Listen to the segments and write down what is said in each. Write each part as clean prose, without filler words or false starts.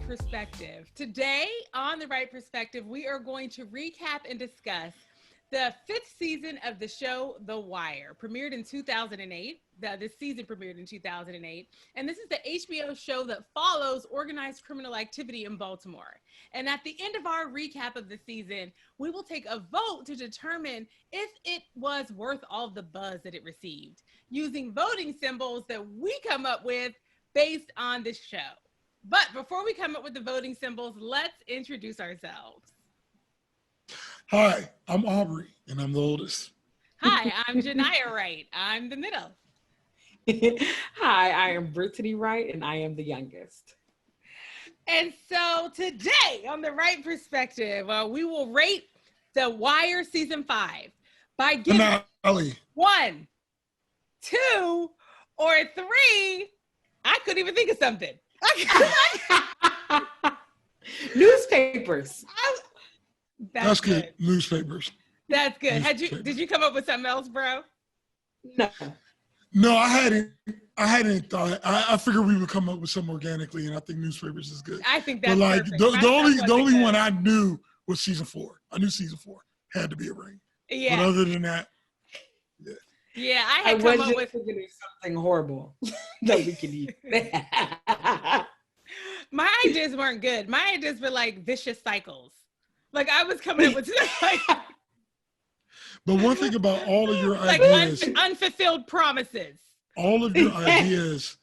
Perspective. Today on the Wright Perspective, we are going to recap and discuss the fifth season of the show The Wire, premiered in 2008. This season premiered in 2008. And this is the HBO show that follows organized criminal activity in Baltimore. And at the end of our recap of the season, we will take a vote to determine if it was worth all the buzz that it received, using voting symbols that we come up with based on this show. But before we come up with the voting symbols, let's introduce ourselves. Hi, I'm Aubrey, and I'm the oldest. Hi, I'm Genia Wright. I'm the middle. Hi, I am Brittany Wright, and I am the youngest. And so today on the Wright Perspective, we will rate The Wire Season 5 by giving 1, 2, or 3. I couldn't even think of something. Newspapers. That's good. Newspapers. That's good. Did you come up with something else, bro? No, I hadn't thought. I figured we would come up with something organically, and I think newspapers is good. I think that's perfect. The only one I knew was season 4. I knew season 4 had to be a ring. Yeah. But other than that, yeah. Yeah, I had come up with something horrible that we could eat. My ideas weren't good. My ideas were like vicious cycles. Like I was coming up with like. But one thing about all of your ideas, unfulfilled promises. All of your ideas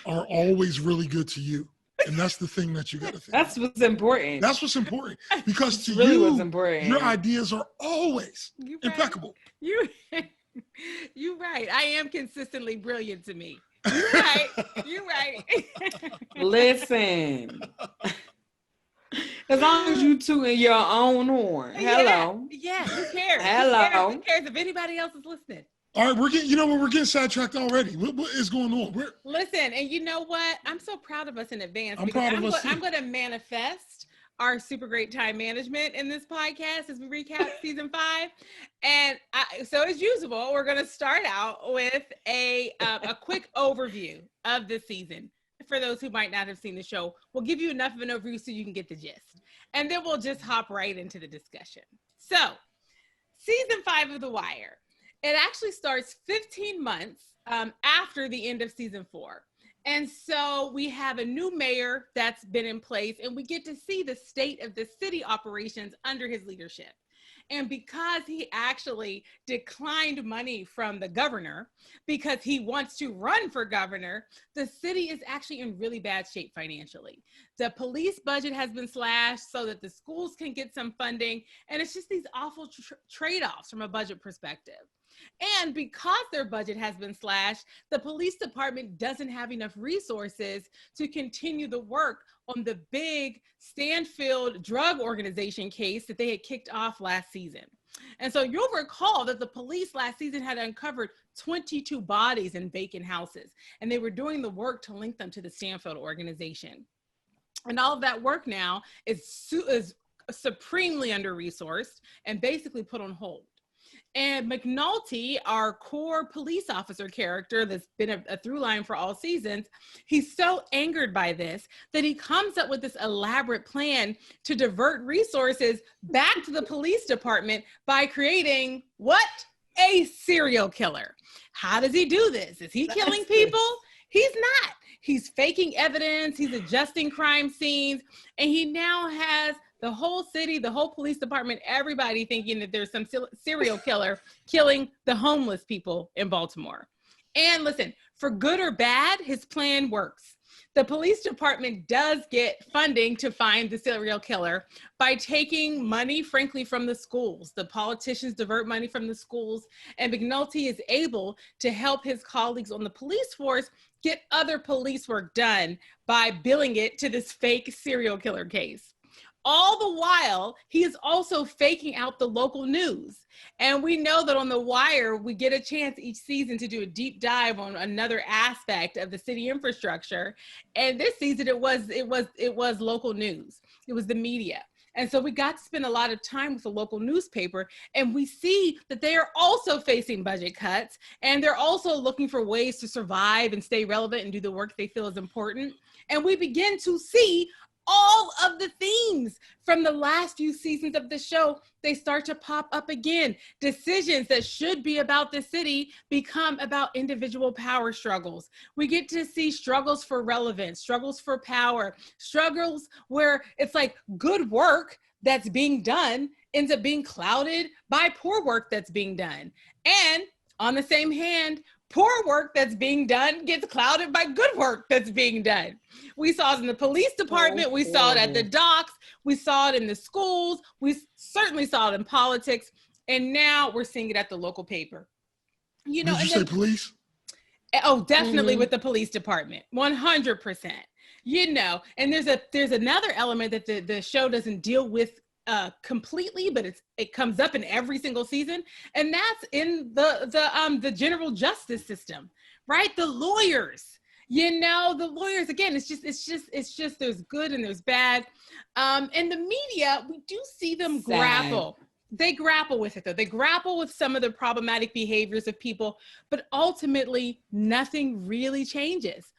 are always really good to you. And that's the thing that you got to think. That's what's important. That's what's important. Because to really you, what's important. Your ideas are always impeccable. You're right. I am consistently brilliant to me. You're right. You're right. Listen. As long as you tooting your own horn. Hello. Yeah, who cares? Hello. Who cares if anybody else is listening? All right, we're getting sidetracked already. What is going on? Listen, and you know what? I'm so proud of us in advance. I'm going to manifest our super great time management in this podcast as we recap season 5. And so as usual, we're going to start out with a quick overview of the season. For those who might not have seen the show, we'll give you enough of an overview so you can get the gist. And then we'll just hop right into the discussion. So, season 5 of The Wire. It actually starts 15 months after the end of season 4. And so we have a new mayor that's been in place, and we get to see the state of the city operations under his leadership. And because he actually declined money from the governor because he wants to run for governor, the city is actually in really bad shape financially. The police budget has been slashed so that the schools can get some funding. And it's just these awful trade-offs from a budget perspective. And because their budget has been slashed, the police department doesn't have enough resources to continue the work on the big Stanfield drug organization case that they had kicked off last season. And so you'll recall that the police last season had uncovered 22 bodies in vacant houses, and they were doing the work to link them to the Stanfield organization. And all of that work now is supremely under-resourced and basically put on hold. And McNulty, our core police officer character that's been a through line for all seasons, he's so angered by this that he comes up with this elaborate plan to divert resources back to the police department by creating what? A serial killer. How does he do this? Is he killing people? He's not. He's faking evidence. He's adjusting crime scenes. And he now has the whole city, the whole police department, everybody thinking that there's some serial killer killing the homeless people in Baltimore. And listen, for good or bad, his plan works. The police department does get funding to find the serial killer by taking money, frankly, from the schools. The politicians divert money from the schools, and McNulty is able to help his colleagues on the police force get other police work done by billing it to this fake serial killer case. All the while, he is also faking out the local news. And we know that on The Wire, we get a chance each season to do a deep dive on another aspect of the city infrastructure. And this season, it was local news. It was the media. And so we got to spend a lot of time with the local newspaper, and we see that they are also facing budget cuts, and they're also looking for ways to survive and stay relevant and do the work they feel is important. And we begin to see all of the themes from the last few seasons of the show. They start to pop up again. Decisions that should be about the city become about individual power struggles. We get to see struggles for relevance, struggles for power, struggles where it's like good work that's being done ends up being clouded by poor work that's being done. And on the same hand, poor work that's being done gets clouded by good work that's being done. We saw it in the police department. We saw it at the docks. We saw it in the schools. We certainly saw it in politics. And now we're seeing it at the local paper. You know, did you say police? Oh, definitely with the police department, 100%. You know, and there's another element that the show doesn't deal with completely, but it comes up in every single season, and that's in the general justice system, right? The lawyers, you know, the lawyers, again, it's just there's good and there's bad. And the media, we do see them grapple. They grapple with it, though. They grapple with some of the problematic behaviors of people, but ultimately nothing really changes.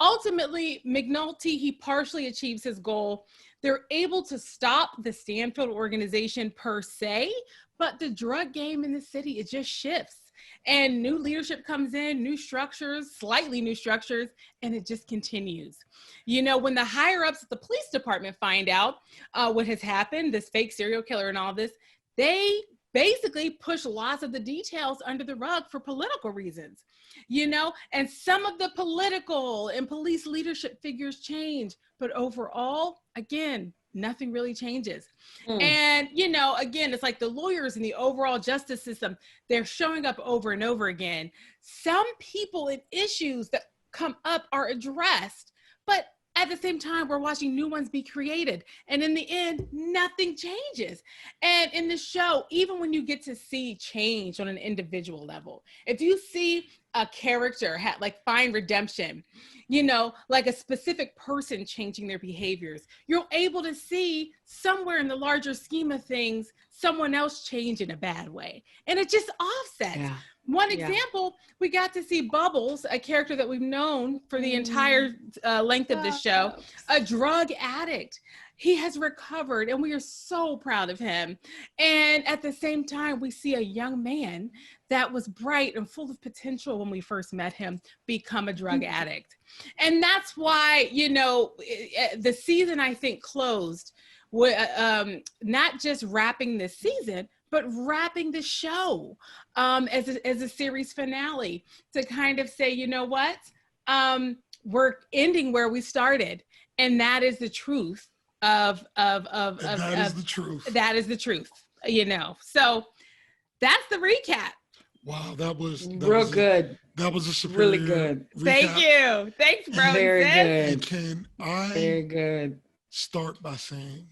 Ultimately, McNulty, he partially achieves his goal. They're able to stop the Stanfield organization per se, but the drug game in the city, it just shifts. And new leadership comes in, new structures, slightly new structures, and it just continues. You know, when the higher ups at the police department find out what has happened, this fake serial killer and all this, they basically push lots of the details under the rug for political reasons, you know, and some of the political and police leadership figures change, but overall, again, nothing really changes. And, you know, again, it's like the lawyers in the overall justice system, they're showing up over and over again. Some people and issues that come up are addressed, but at the same time, we're watching new ones be created. And in the end, nothing changes. And in the show, even when you get to see change on an individual level, if you see a character find redemption, you know, like a specific person changing their behaviors, you're able to see somewhere in the larger scheme of things, someone else change in a bad way. And it just offsets. Yeah. One example, we got to see Bubbles, a character that we've known for the entire length of the show, a drug addict. He has recovered, and we are so proud of him. And at the same time, we see a young man that was bright and full of potential when we first met him become a drug addict. And that's why, you know, the season, I think, closed with not just wrapping this season, but wrapping the show as a series finale to kind of say, you know what, we're ending where we started, and that is the truth of the truth. That is the truth, you know. So that's the recap. Wow, that was real good. That was a superior really good. Recap. Thank you. Thanks, bro. Very good. And can I very good start by saying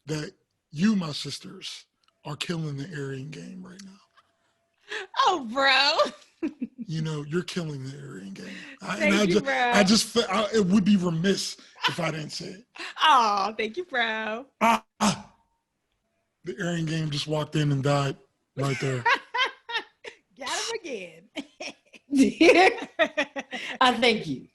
that you, my sisters, are killing the Aryan game right now. Oh, bro. You know, you're killing the Aryan game. I just it would be remiss if I didn't say it. Oh, thank you, bro. The Aryan game just walked in and died right there. Got him again. I thank you.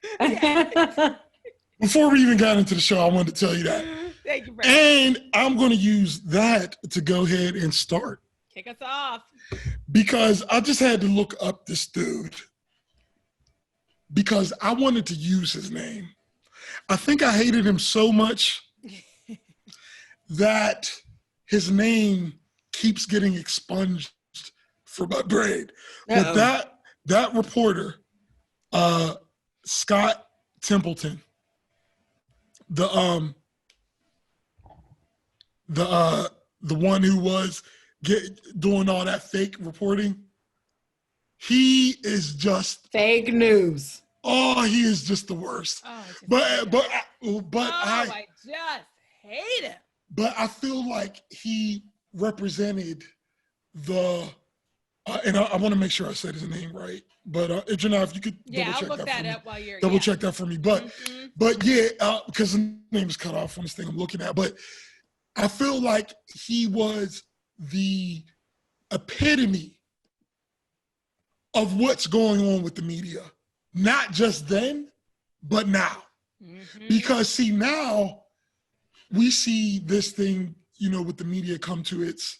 Before we even got into the show, I wanted to tell you that. Thank you, bro. And I'm going to use that to go ahead and start. Kick us off. Because I just had to look up this dude. Because I wanted to use his name. I think I hated him so much that his name keeps getting expunged from my brain. Uh-oh. But that reporter, Scott Templeton, the one who was doing all that fake reporting, he is just fake news. Oh, he is just the worst. Oh, I just hate him. But I feel like he represented the and I want to make sure I said his name right. But if you could double check that for me. But yeah, because the name is cut off on this thing I'm looking at. But I feel like he was the epitome of what's going on with the media. Not just then, but now. Mm-hmm. Because see, now we see this thing, with the media come to its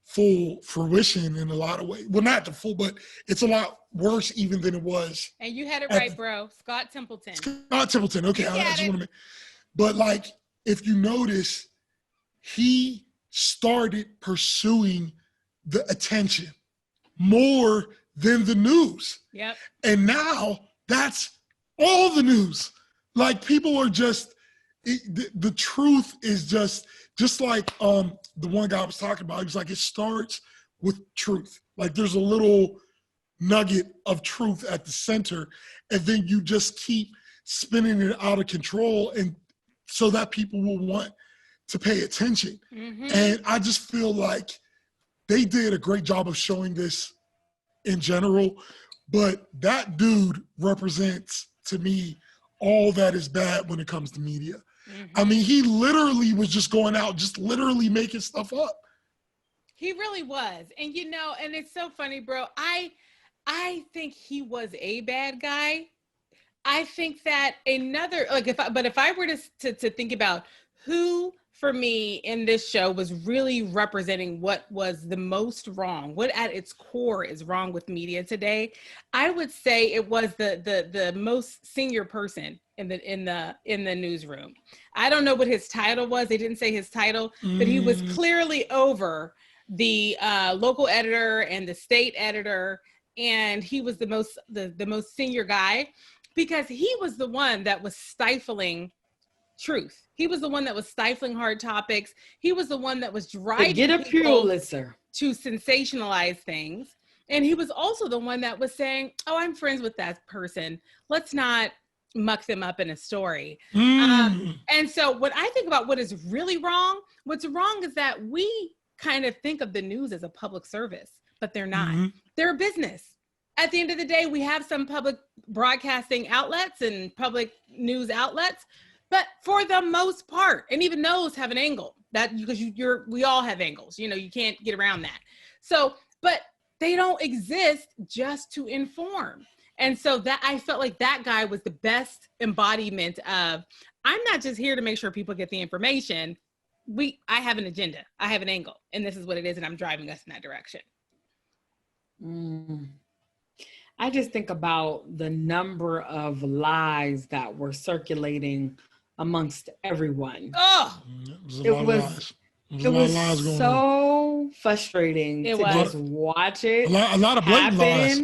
full fruition in a lot of ways. Well, not the full, but it's a lot worse even than it was. And you had it right, bro. Scott Templeton. Okay, I just want to make. But like, if you notice, he started pursuing the attention more than the news. Yep. And now that's all the news. Like, people are just, the truth is just like the one guy was talking about. He was like, it starts with truth. Like, there's a little nugget of truth at the center, and then you just keep spinning it out of control, and so that people will want to pay attention. Mm-hmm. And I just feel like they did a great job of showing this in general, but that dude represents, to me, all that is bad when it comes to media. Mm-hmm. I mean, he literally was just going out, just literally making stuff up. He really was. And and it's so funny, bro. I think he was a bad guy. I think that if I were to think about who for me in this show was really representing what was the most wrong, what at its core is wrong with media today, I would say it was the most senior person in the newsroom. I don't know what his title was. They didn't say his title, but he was clearly over the local editor and the state editor, and he was the most senior guy, because he was the one that was stifling truth. He was the one that was stifling hard topics. He was the one that was driving people to sensationalize things. And he was also the one that was saying, oh, I'm friends with that person. Let's not muck them up in a story. And so when I think about what is really wrong, what's wrong is that we kind of think of the news as a public service, but they're not. Mm-hmm. They're a business. At the end of the day, we have some public broadcasting outlets and public news outlets, but for the most part, and even those have an angle, that because we all have angles, you can't get around that. So, but they don't exist just to inform. And so that I felt like that guy was the best embodiment of, I'm not just here to make sure people get the information. I have an agenda, I have an angle, and this is what it is, and I'm driving us in that direction. I just think about the number of lies that were circulating amongst everyone. Oh, it was so frustrating to just watch it. A lot of blatant lies.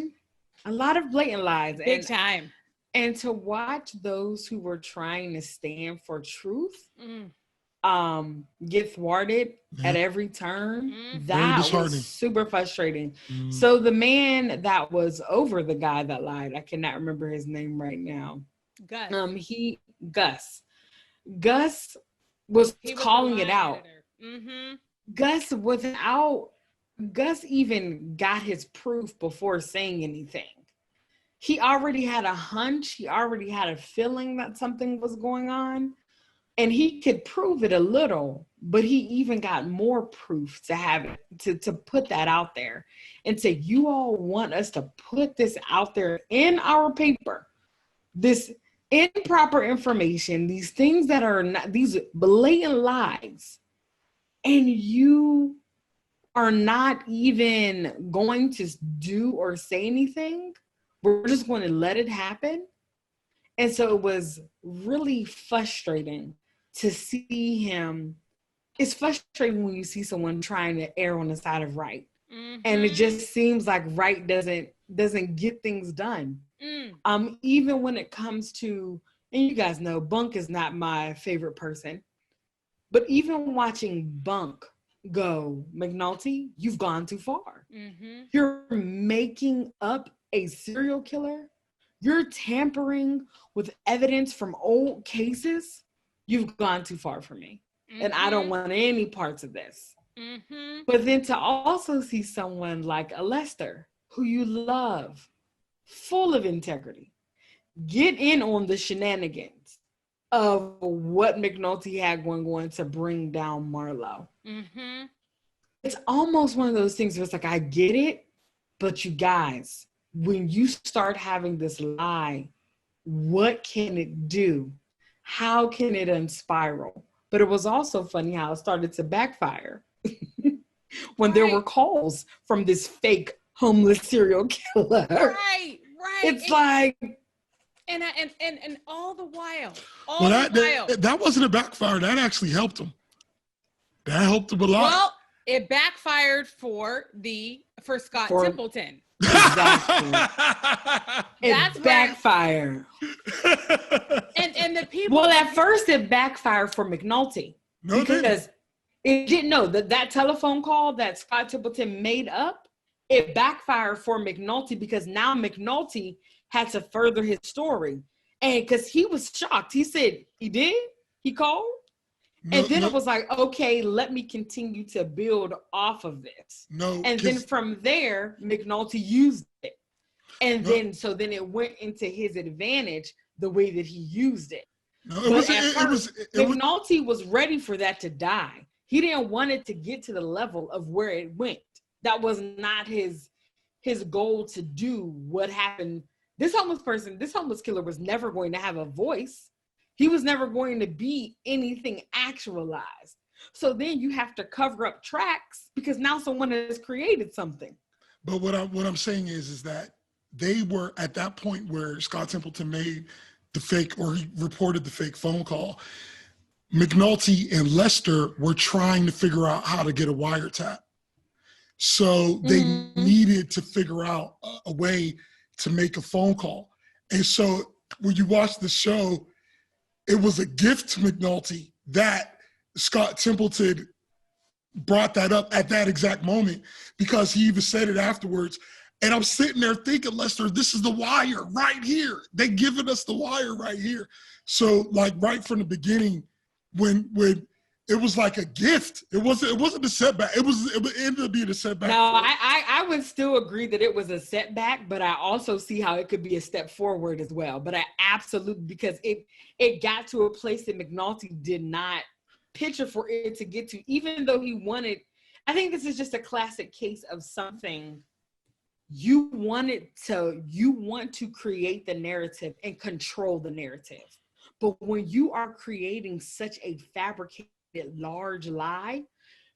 A lot of blatant lies. Big time. And to watch those who were trying to stand for truth get thwarted at every turn, that was super frustrating. So the man that was over the guy that lied, I cannot remember his name right now. Gus was calling it out. Gus even got his proof before saying anything. He already had a hunch. He already had a feeling that something was going on. And he could prove it a little, but he even got more proof to have it, to put that out there and say, you all want us to put this out there in our paper, this improper information, these things that are not, these blatant lies, and you are not even going to do or say anything. We're just going to let it happen. And so it was really frustrating to see him. It's frustrating when you see someone trying to err on the side of right. And it just seems like right doesn't get things done. Even when it comes to, and you guys know, Bunk is not my favorite person, but even watching Bunk go, McNulty, you've gone too far. You're making up a serial killer. You're tampering with evidence from old cases. You've gone too far for me. And I don't want any parts of this. But then to also see someone like a Lester, who you love, full of integrity, get in on the shenanigans of what McNulty had going on to bring down Marlo. Mm-hmm. It's almost one of those things where it's like, I get it, but you guys, when you start having this lie, what can it do? How can it unspiral? But it was also funny how it started to backfire when there were calls from this fake homeless serial killer. Right. It's like, and all the while, that wasn't a backfire. That actually helped him. That helped him a lot. Well, it backfired for Scott Templeton. Exactly. That's backfire. And the people. Well, at first it backfired for McNulty because it didn't know that telephone call that Scott Templeton made up. It backfired for McNulty because now McNulty had to further his story, and because he was shocked, he said he called. And then it was like, okay, let me continue to build off of this. And then from there, McNulty used it. And then it went into his advantage the way that he used it. McNulty was ready for that to die. He didn't want it to get to the level of where it went. That was not his goal to do what happened. This homeless killer was never going to have a voice. He was never going to be anything actualized. So then you have to cover up tracks because now someone has created something. But what I'm saying is that they were at that point where Scott Templeton made the fake, or he reported the fake phone call. McNulty and Lester were trying to figure out how to get a wiretap. So they needed to figure out a way to make a phone call. And so when you watch the show, it was a gift to McNulty that Scott Templeton brought that up at that exact moment, because he even said it afterwards. And I'm sitting there thinking, Lester, this is the wire right here. They giving us the wire right here. So like right from the beginning, when it was like a gift, it wasn't a setback. It ended up being a setback. No, I would still agree that it was a setback, but I also see how it could be a step forward as well. But I absolutely, because it got to a place that McNulty did not picture for it to get to, even though he wanted. I think this is just a classic case of something you want to create the narrative and control the narrative. But when you are creating such a fabricated large lie,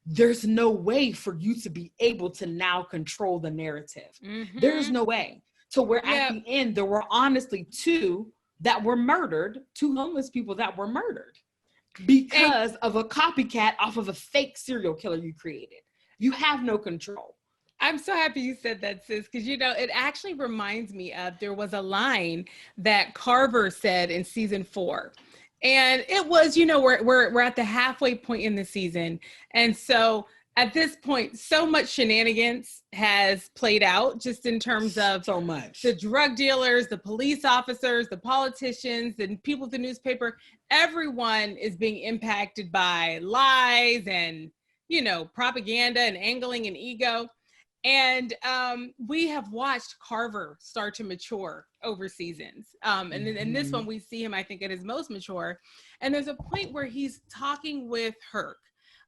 there's no way for you to be able to now control the narrative. Mm-hmm. There's no way. So where at the end, there were honestly two homeless people that were murdered because of a copycat off of a fake serial killer you created. You have no control. I'm so happy you said that, sis, because, it actually reminds me of, there was a line that Carver said in season 4. And it was, we're at the halfway point in the season. And so at this point, so much shenanigans has played out, just in terms of so much. The drug dealers, the police officers, the politicians, and people at the newspaper. Everyone is being impacted by lies and, propaganda and angling and ego. And we have watched Carver start to mature over seasons. And in this one, we see him, I think, at his most mature. And there's a point where he's talking with Herc.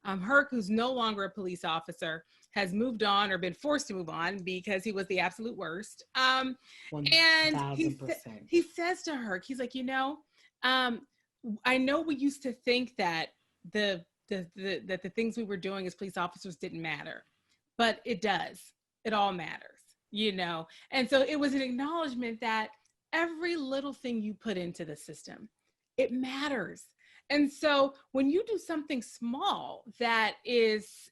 Herc, who's no longer a police officer, has moved on or been forced to move on because he was the absolute worst. And he says to Herc, he's like, I know we used to think that the things we were doing as police officers didn't matter. But it does. It all matters, And so it was an acknowledgement that every little thing you put into the system, it matters. And so when you do something small that is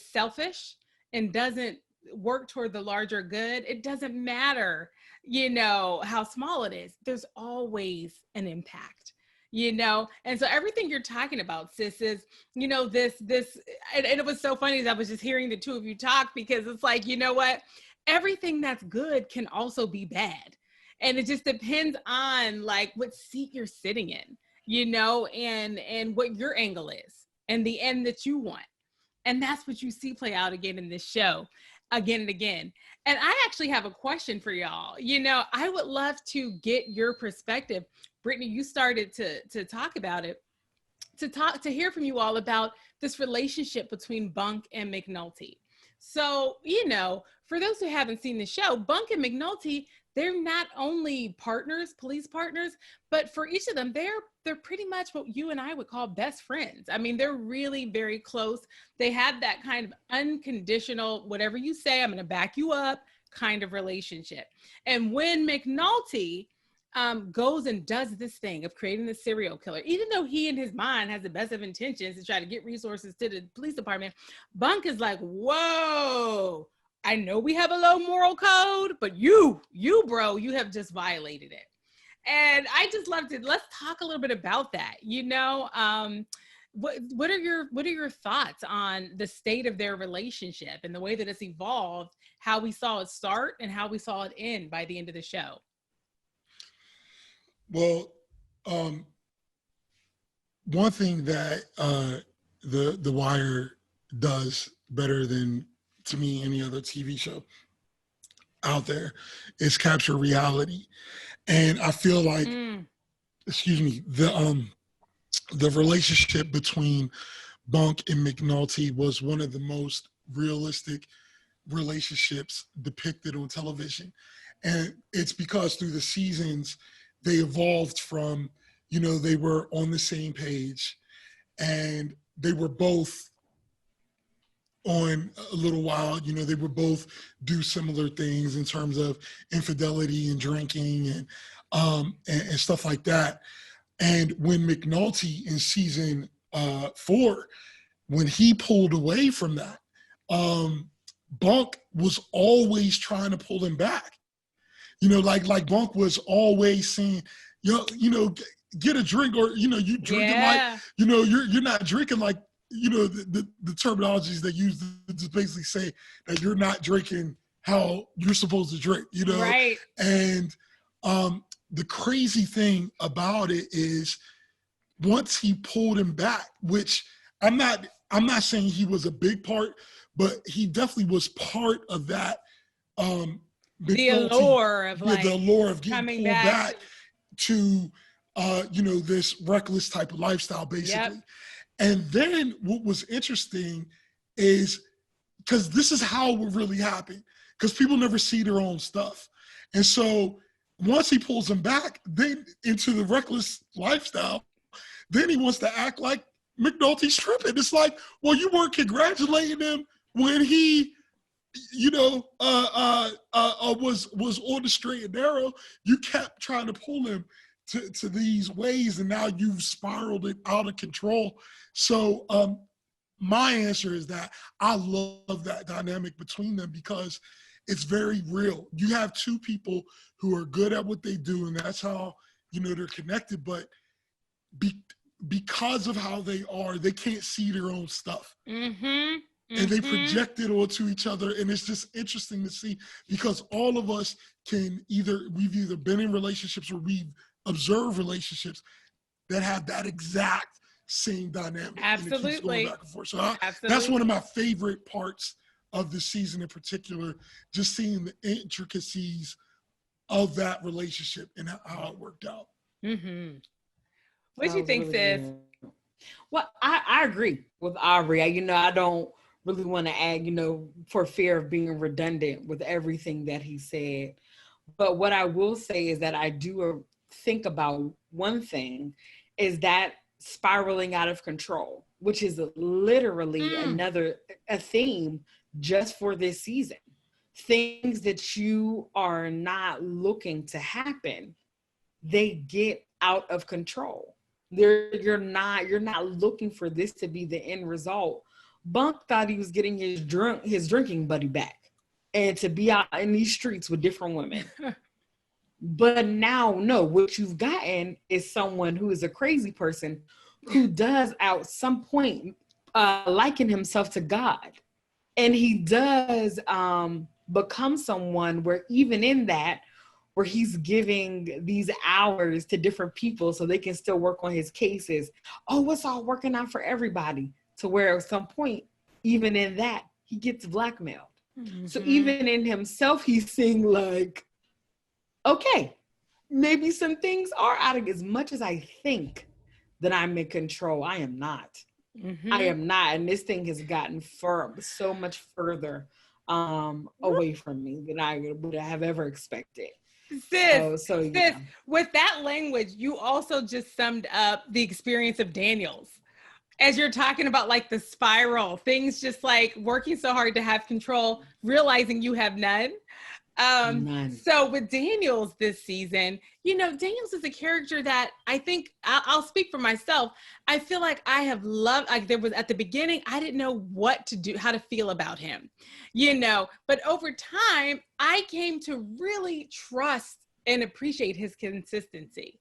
selfish and doesn't work toward the larger good, it doesn't matter, how small it is. There's always an impact. And so everything you're talking about, sis, is, this, and it was so funny as I was just hearing the two of you talk, because it's like, what, everything that's good can also be bad. And it just depends on like what seat you're sitting in, and what your angle is and the end that you want. And that's what you see play out again in this show, again and again. And I actually have a question for y'all. I would love to get your perspective. Brittany, you started to talk about it, to hear from you all about this relationship between Bunk and McNulty. So, for those who haven't seen the show, Bunk and McNulty, they're not only partners, police partners, but for each of them, they're pretty much what you and I would call best friends. I mean, they're really very close. They have that kind of unconditional, whatever you say, I'm going to back you up kind of relationship. And when McNulty goes and does this thing of creating the serial killer, even though he in his mind has the best of intentions to try to get resources to the police department, Bunk is like, whoa, I know we have a low moral code, but you bro, you have just violated it. And I just loved it. Let's talk a little bit about that. What are your thoughts on the state of their relationship and the way that it's evolved, how we saw it start and how we saw it end by the end of the show? Well, one thing that the Wire does better than, to me, any other TV show out there is capture reality. And I feel like, the relationship between Bunk and McNulty was one of the most realistic relationships depicted on television. And it's because through the seasons, they evolved from, they were on the same page and they were both on a little while, they would both do similar things in terms of infidelity and drinking and stuff like that. And when McNulty in season 4, when he pulled away from that, Bunk was always trying to pull him back. Like Bunk was always saying, get a drink, or, you drinking like, you're not drinking like, the terminologies they use to basically say that you're not drinking how you're supposed to drink, Right. And the crazy thing about it is once he pulled him back, which I'm not saying he was a big part, but he definitely was part of that. The allure of getting pulled back to this reckless type of lifestyle, basically. Yep. And then what was interesting is, because this is how it would really happen, because people never see their own stuff. And so once he pulls him back then into the reckless lifestyle, then he wants to act like McNulty's tripping. It's like, well, you weren't congratulating him when he, was on the straight and narrow. You kept trying to pull him to these ways, and now you've spiraled it out of control. So my answer is that I love that dynamic between them because it's very real. You have two people who are good at what they do, and that's how, they're connected. But because of how they are, they can't see their own stuff. Mm-hmm. And they project it onto each other. And it's just interesting to see, because all of us we've either been in relationships or we've observed relationships that have that exact same dynamic. Absolutely. And it keeps going back and forth. So that's one of my favorite parts of the season in particular, just seeing the intricacies of that relationship and how it worked out. Mm-hmm. What do you think, sis? Well, I agree with Aubrey. I don't really want to add, for fear of being redundant with everything that he said. But what I will say is that I do think about one thing, is that spiraling out of control, which is literally a theme just for this season. Things that you are not looking to happen, they get out of control. You're not looking for this to be the end result. Bunk thought he was getting his drinking buddy back and to be out in these streets with different women. But now, no, what you've gotten is someone who is a crazy person who does at some point liken himself to God. And he does become someone where even in that, where he's giving these hours to different people so they can still work on his cases. Oh, it's all working out for everybody. To where at some point, even in that, he gets blackmailed. Mm-hmm. So even in himself, he's seeing like, okay, maybe some things are out of, as much as I think that I'm in control, I am not. Mm-hmm. I am not. And this thing has gotten so much further away from me than I would have ever expected. Sis, with that language, you also just summed up the experience of Daniels. As you're talking about like the spiral, things just like working so hard to have control, realizing you have none. So with Daniels this season, Daniels is a character that I think I'll speak for myself. I feel like I have loved, like there was at the beginning, I didn't know what to do, how to feel about him, but over time I came to really trust and appreciate his consistency.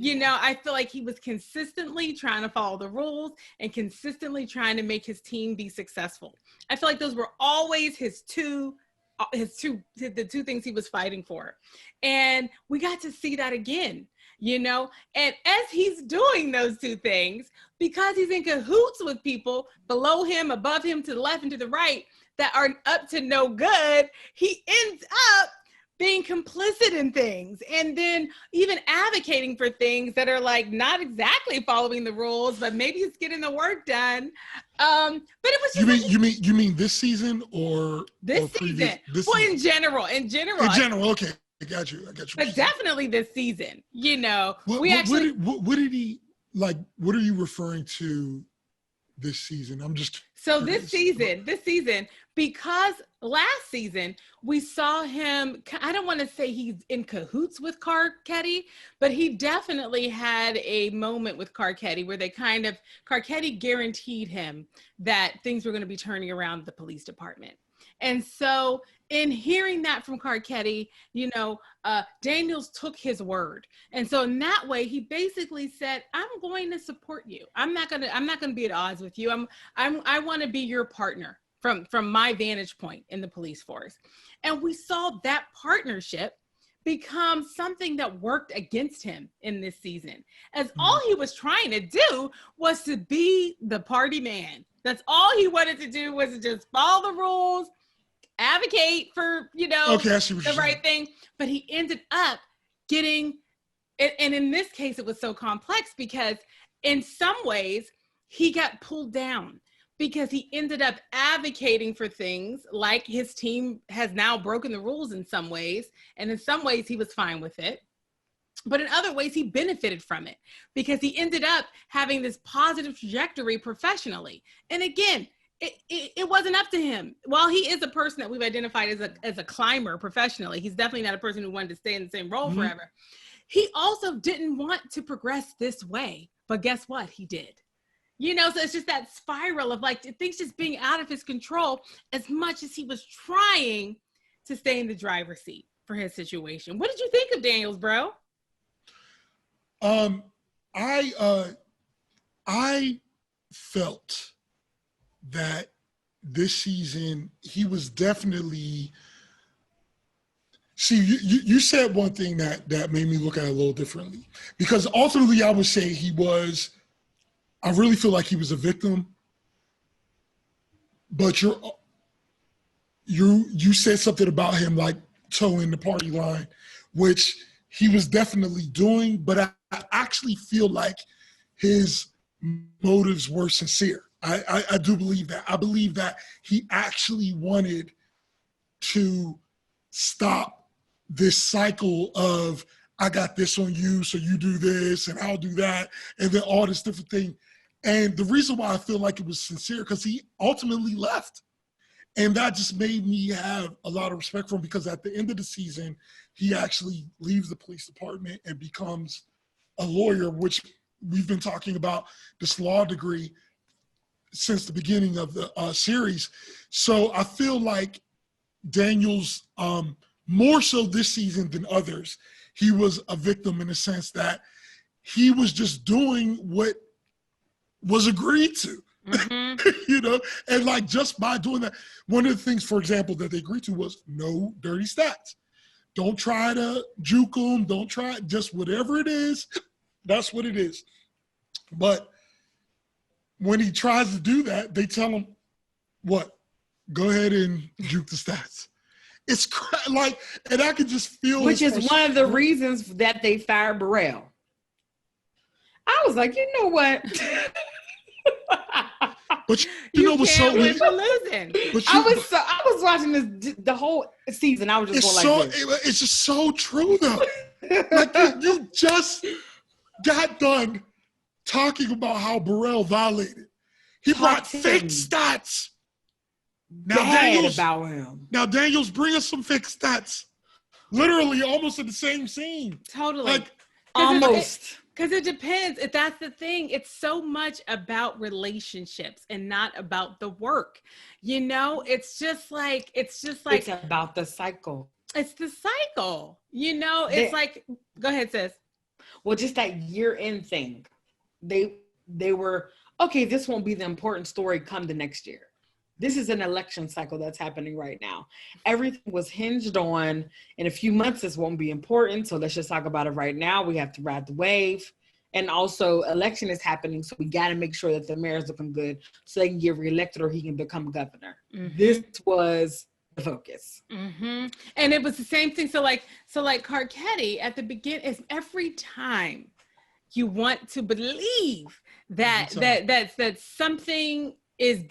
I feel like he was consistently trying to follow the rules and consistently trying to make his team be successful. I feel like those were always the two things he was fighting for. And we got to see that again, and as he's doing those two things, because he's in cahoots with people below him, above him, to the left and to the right, that are up to no good, he ends up being complicit in things, and then even advocating for things that are like not exactly following the rules, but maybe it's getting the work done. But it was just you mean this season or this season? In general. Okay, I got you. But definitely this season. What did he like? What are you referring to? This season, I'm just this season, because last season we saw him, I don't want to say he's in cahoots with Carcetti, but he definitely had a moment with Carcetti where Carcetti guaranteed him that things were going to be turning around at the police department. And so in hearing that from Carcetti, Daniels took his word. And so in that way, he basically said, I'm going to support you. I'm not going to be at odds with you. I want to be your partner from my vantage point in the police force. And we saw that partnership become something that worked against him in this season, as all he was trying to do was to be the party man. That's all he wanted to do, was to just follow the rules, advocate for, the right thing. But he ended up getting, and in this case, it was so complex because in some ways he got pulled down because he ended up advocating for things like his team has now broken the rules in some ways. And in some ways he was fine with it. But in other ways, he benefited from it because he ended up having this positive trajectory professionally. And again, it wasn't up to him. While he is a person that we've identified as a climber professionally, he's definitely not a person who wanted to stay in the same role forever. He also didn't want to progress this way. But guess what? He did. So it's just that spiral of like things just being out of his control as much as he was trying to stay in the driver's seat for his situation. What did you think of Daniels, bro? I felt that this season he was definitely. See, you said one thing that made me look at it a little differently, because ultimately I would say I really feel like he was a victim. But you said something about him like towing the party line, which he was definitely doing, but I actually feel like his motives were sincere. I do believe that. I believe that he actually wanted to stop this cycle of, I got this on you, so you do this, and I'll do that, and then all this different thing. And the reason why I feel like it was sincere, because he ultimately left. And that just made me have a lot of respect for him, because at the end of the season, he actually leaves the police department and becomes a lawyer, which we've been talking about this law degree since the beginning of the series. So I feel like Daniels, more so this season than others, he was a victim in the sense that he was just doing what was agreed to. And like just by doing that, one of the things, for example, that they agreed to was no dirty stats. Don't try to juke them. Don't try, just whatever it is, that's what it is. But when he tries to do that, they tell him, what? Go ahead and juke the stats. It's like, and I could just feel. Which is one of the reasons that they fired Burrell. I was like, you know what? But you know what's so weird? Losing. I was watching this the whole season. I was just going like this. It's just so true though. Like you just got done talking about how Burrell violated. He brought fake stats. About him. Now Daniels, bring us some fake stats. Literally, almost in the same scene. Totally. Like almost. Because it depends. That's the thing. It's so much about relationships and not about the work. You know, it's just like it's about the cycle. It's the cycle. You know, it's like, go ahead, sis. Well, just that year-end thing. They were, okay, this won't be the important story come the next year. This is an election cycle that's happening right now. Everything was hinged on, in a few months, this won't be important. So let's just talk about it right now. We have to ride the wave. And also, election is happening. So we got to make sure that the mayor's looking good so they can get reelected or he can become governor. Mm-hmm. This was the focus. Mm-hmm. And it was the same thing. So like Carcetti at the beginning, is every time you want to believe that something is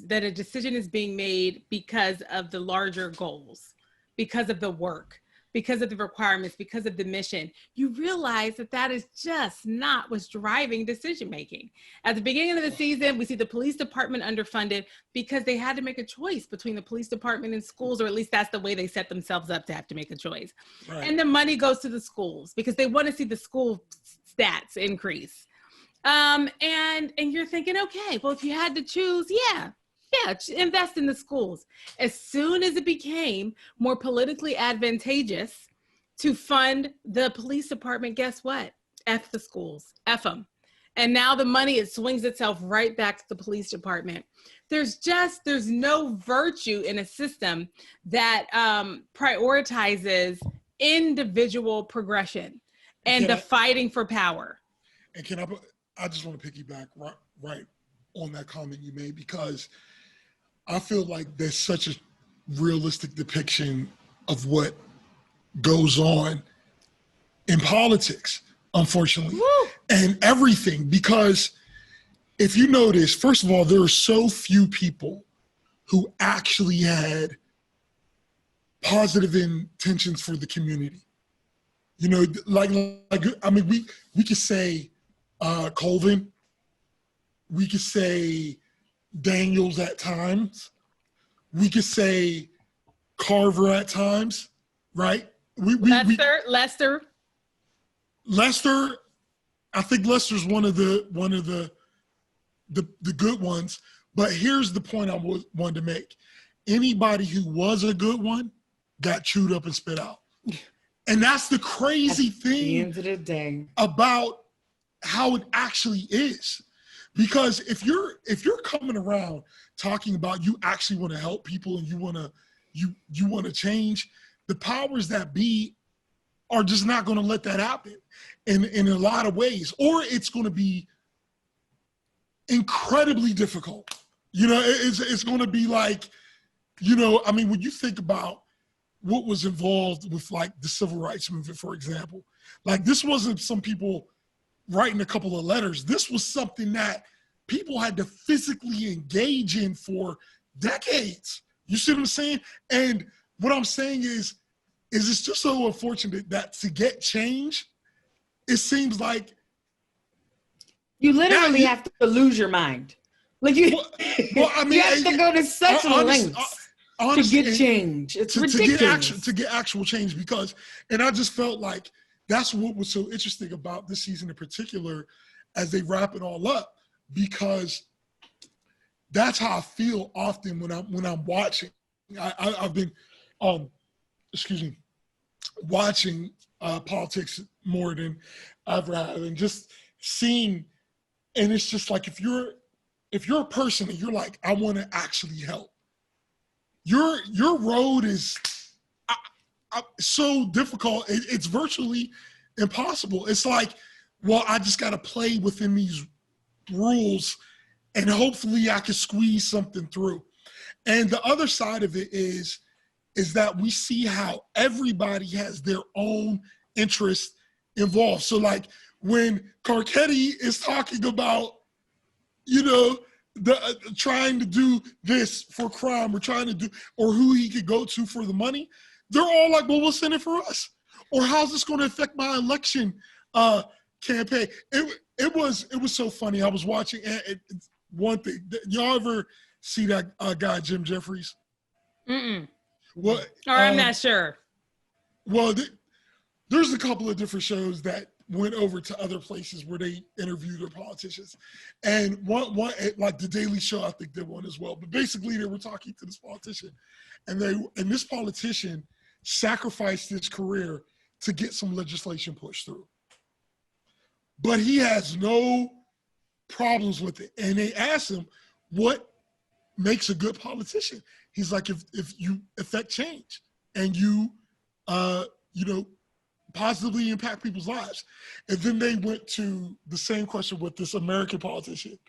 that a decision is being made because of the larger goals, because of the work, because of the requirements, because of the mission, you realize that is just not what's driving decision making. At the beginning of the season, we see the police department underfunded because they had to make a choice between the police department and schools, or at least that's the way they set themselves up to have to make a choice. Right. And the money goes to the schools because they want to see the school stats increase. And you're thinking, okay, well, if you had to choose, invest in the schools. As soon as it became more politically advantageous to fund the police department, guess what? F the schools, F them. And now the money, it swings itself right back to the police department. There's no virtue in a system that prioritizes individual progression and the fighting for power. And I just want to piggyback right on that comment you made, because I feel like there's such a realistic depiction of what goes on in politics, unfortunately. Woo! And everything. Because if you notice, first of all, there are so few people who actually had positive intentions for the community. You know, we could say Colvin, we could say Daniels at times, we could say Carver at times, right? Lester. I think Lester's one of the good ones. But here's the point I wanted to make: anybody who was a good one got chewed up and spit out, and that's the crazy thing. At the end of the day, about how it actually is. Because if you're coming around talking about you actually want to help people and you want to change, the powers that be are just not going to let that happen in a lot of ways, or it's going to be incredibly difficult. You know, it's going to be like, you know, I mean, when you think about what was involved with like the civil rights movement, for example, like this wasn't some people writing a couple of letters. This was something that people had to physically engage in for decades. You see what I'm saying? And what I'm saying is it's just so unfortunate that to get change, it seems like you literally have to lose your mind. Like you have to go to such lengths to get change. It's ridiculous. To get actual change, because, and I just felt like that's what was so interesting about this season in particular as they wrap it all up, because that's how I feel often when I'm watching. I've been, watching politics more than I ever have, and just seeing, and it's just like if you're a person and you're like, I want to actually help, your road is so difficult. It's virtually impossible. It's like, well, I just got to play within these rules and hopefully I can squeeze something through. And the other side of it is is that we see how everybody has their own interest involved. So like when Carcetti is talking about, trying to do this for crime or who he could go to for the money, they're all like, well, what's in it for us? Or how's this going to affect my election campaign? It was so funny. I was watching one thing. Y'all ever see that guy, Jim Jeffries? Mm-mm. Well, or I'm not sure. Well, there's a couple of different shows that went over to other places where they interviewed their politicians. And one like The Daily Show, I think did one as well. But basically they were talking to this politician, and this politician sacrificed his career to get some legislation pushed through. But he has no problems with it. And they asked him, what makes a good politician? He's like, if you affect change and you positively impact people's lives. And then they went to the same question with this American politician.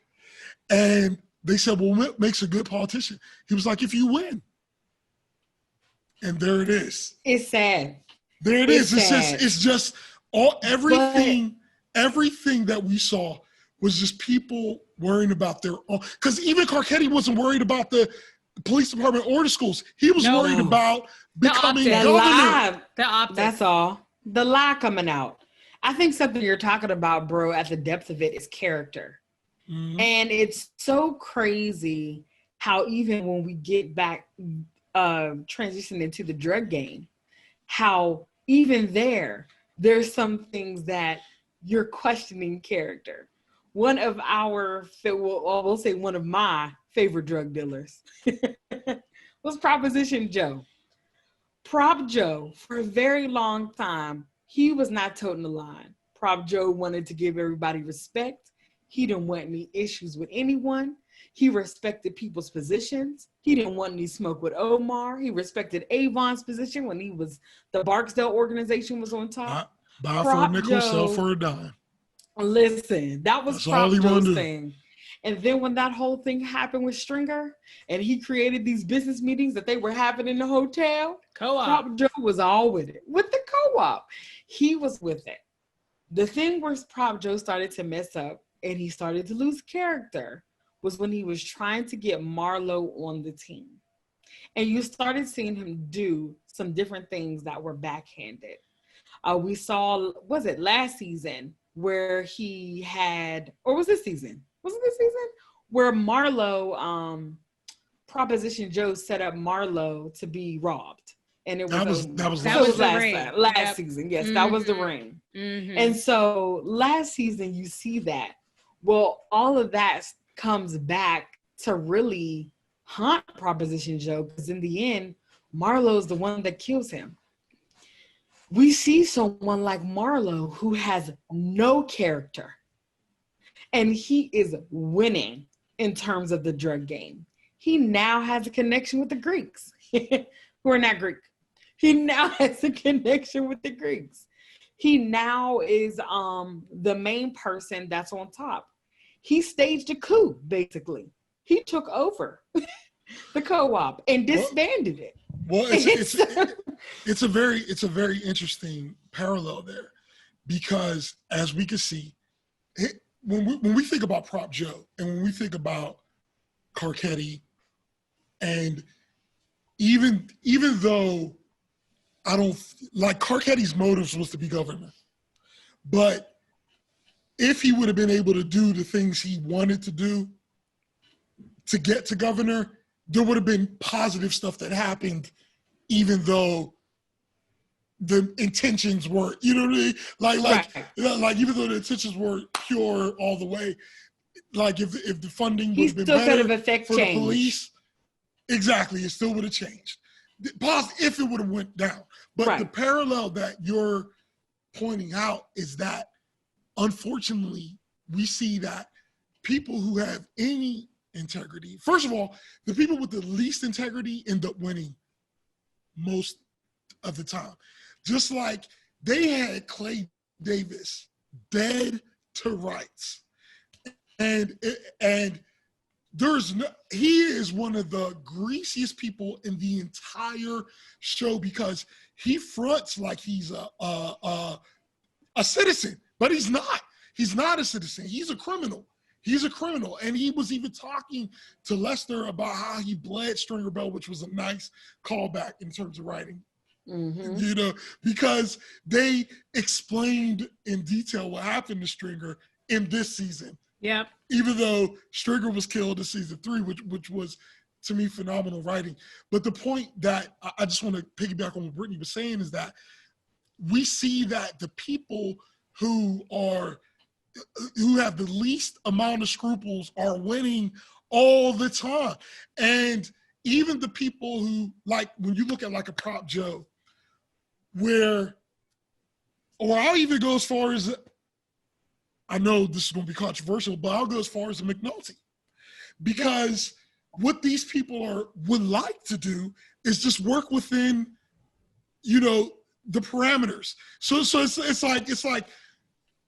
And they said, well, what makes a good politician? He was like, if you win. And there it is. It's sad. There it is. It's just everything that we saw was just people worrying about their own. Because even Carcetti wasn't worried about the police department or the schools. He was worried about becoming governor. The optics. That's all. The lie coming out. I think something you're talking about, bro, at the depth of it is character. Mm-hmm. And it's so crazy how even when we get back, transition into the drug game, how even there's some things that you're questioning character. One of my favorite drug dealers was Proposition Joe. Prop Joe, for a very long time, he was not toting the line. Prop Joe wanted to give everybody respect. He didn't want any issues with anyone. He respected people's positions. He didn't want any smoke with Omar. He respected Avon's position when the Barksdale organization was on top. Buy for a nickel, sell for a dime. Listen, that was Prop Joe's thing. And then when that whole thing happened with Stringer, and he created these business meetings that they were having in the hotel, Prop Joe was all with it. With the co-op, he was with it. The thing where Prop Joe started to mess up and he started to lose character was when he was trying to get Marlo on the team. And you started seeing him do some different things that were backhanded. We saw, was it last season, where he had, or was this season? Was it this season? Where Marlo, Proposition Joe set up Marlo to be robbed. And it was last season. Yes, that was the ring. Mm-hmm. And so last season you see that. Well, all of that comes back to really haunt Proposition Joe, because in the end, Marlo's the one that kills him. We see someone like Marlo who has no character, and he is winning in terms of the drug game. He now has a connection with the Greeks who are not Greek. He now has a connection with the Greeks. He now is the main person that's on top. He staged a coup, basically. He took over the co-op and disbanded it. Well, it's a very interesting parallel there, because as we can see, when we think about Prop Joe and when we think about Carcetti, and even though I don't like Carcetti's motives was to be governor, but if he would have been able to do the things he wanted to do to get to governor, there would have been positive stuff that happened, even though the intentions were, you know what I mean? Like even though the intentions were pure all the way, like if the funding would have been better for the police, exactly, it still would have changed. If it would have went down. But the parallel that you're pointing out is that, unfortunately, we see that people who have any integrity, first of all, the people with the least integrity end up winning most of the time. Just like they had Clay Davis dead to rights. And he is one of the greasiest people in the entire show because he fronts like he's a citizen, but he's not. He's not a citizen. He's a criminal. He's a criminal. And he was even talking to Lester about how he bled Stringer Bell, which was a nice callback in terms of writing. Mm-hmm. Because they explained in detail what happened to Stringer in this season. Yep. Even though Stringer was killed in season 3, which was, to me, phenomenal writing. But the point that I just want to piggyback on what Brittany was saying is that we see that the people who have the least amount of scruples are winning all the time. And even the people who, like, when you look at like a Prop Joe, or I'll even go as far as, I know this is going to be controversial, but I'll go as far as a McNulty. Because what these people would like to do is just work within, the parameters. So it's like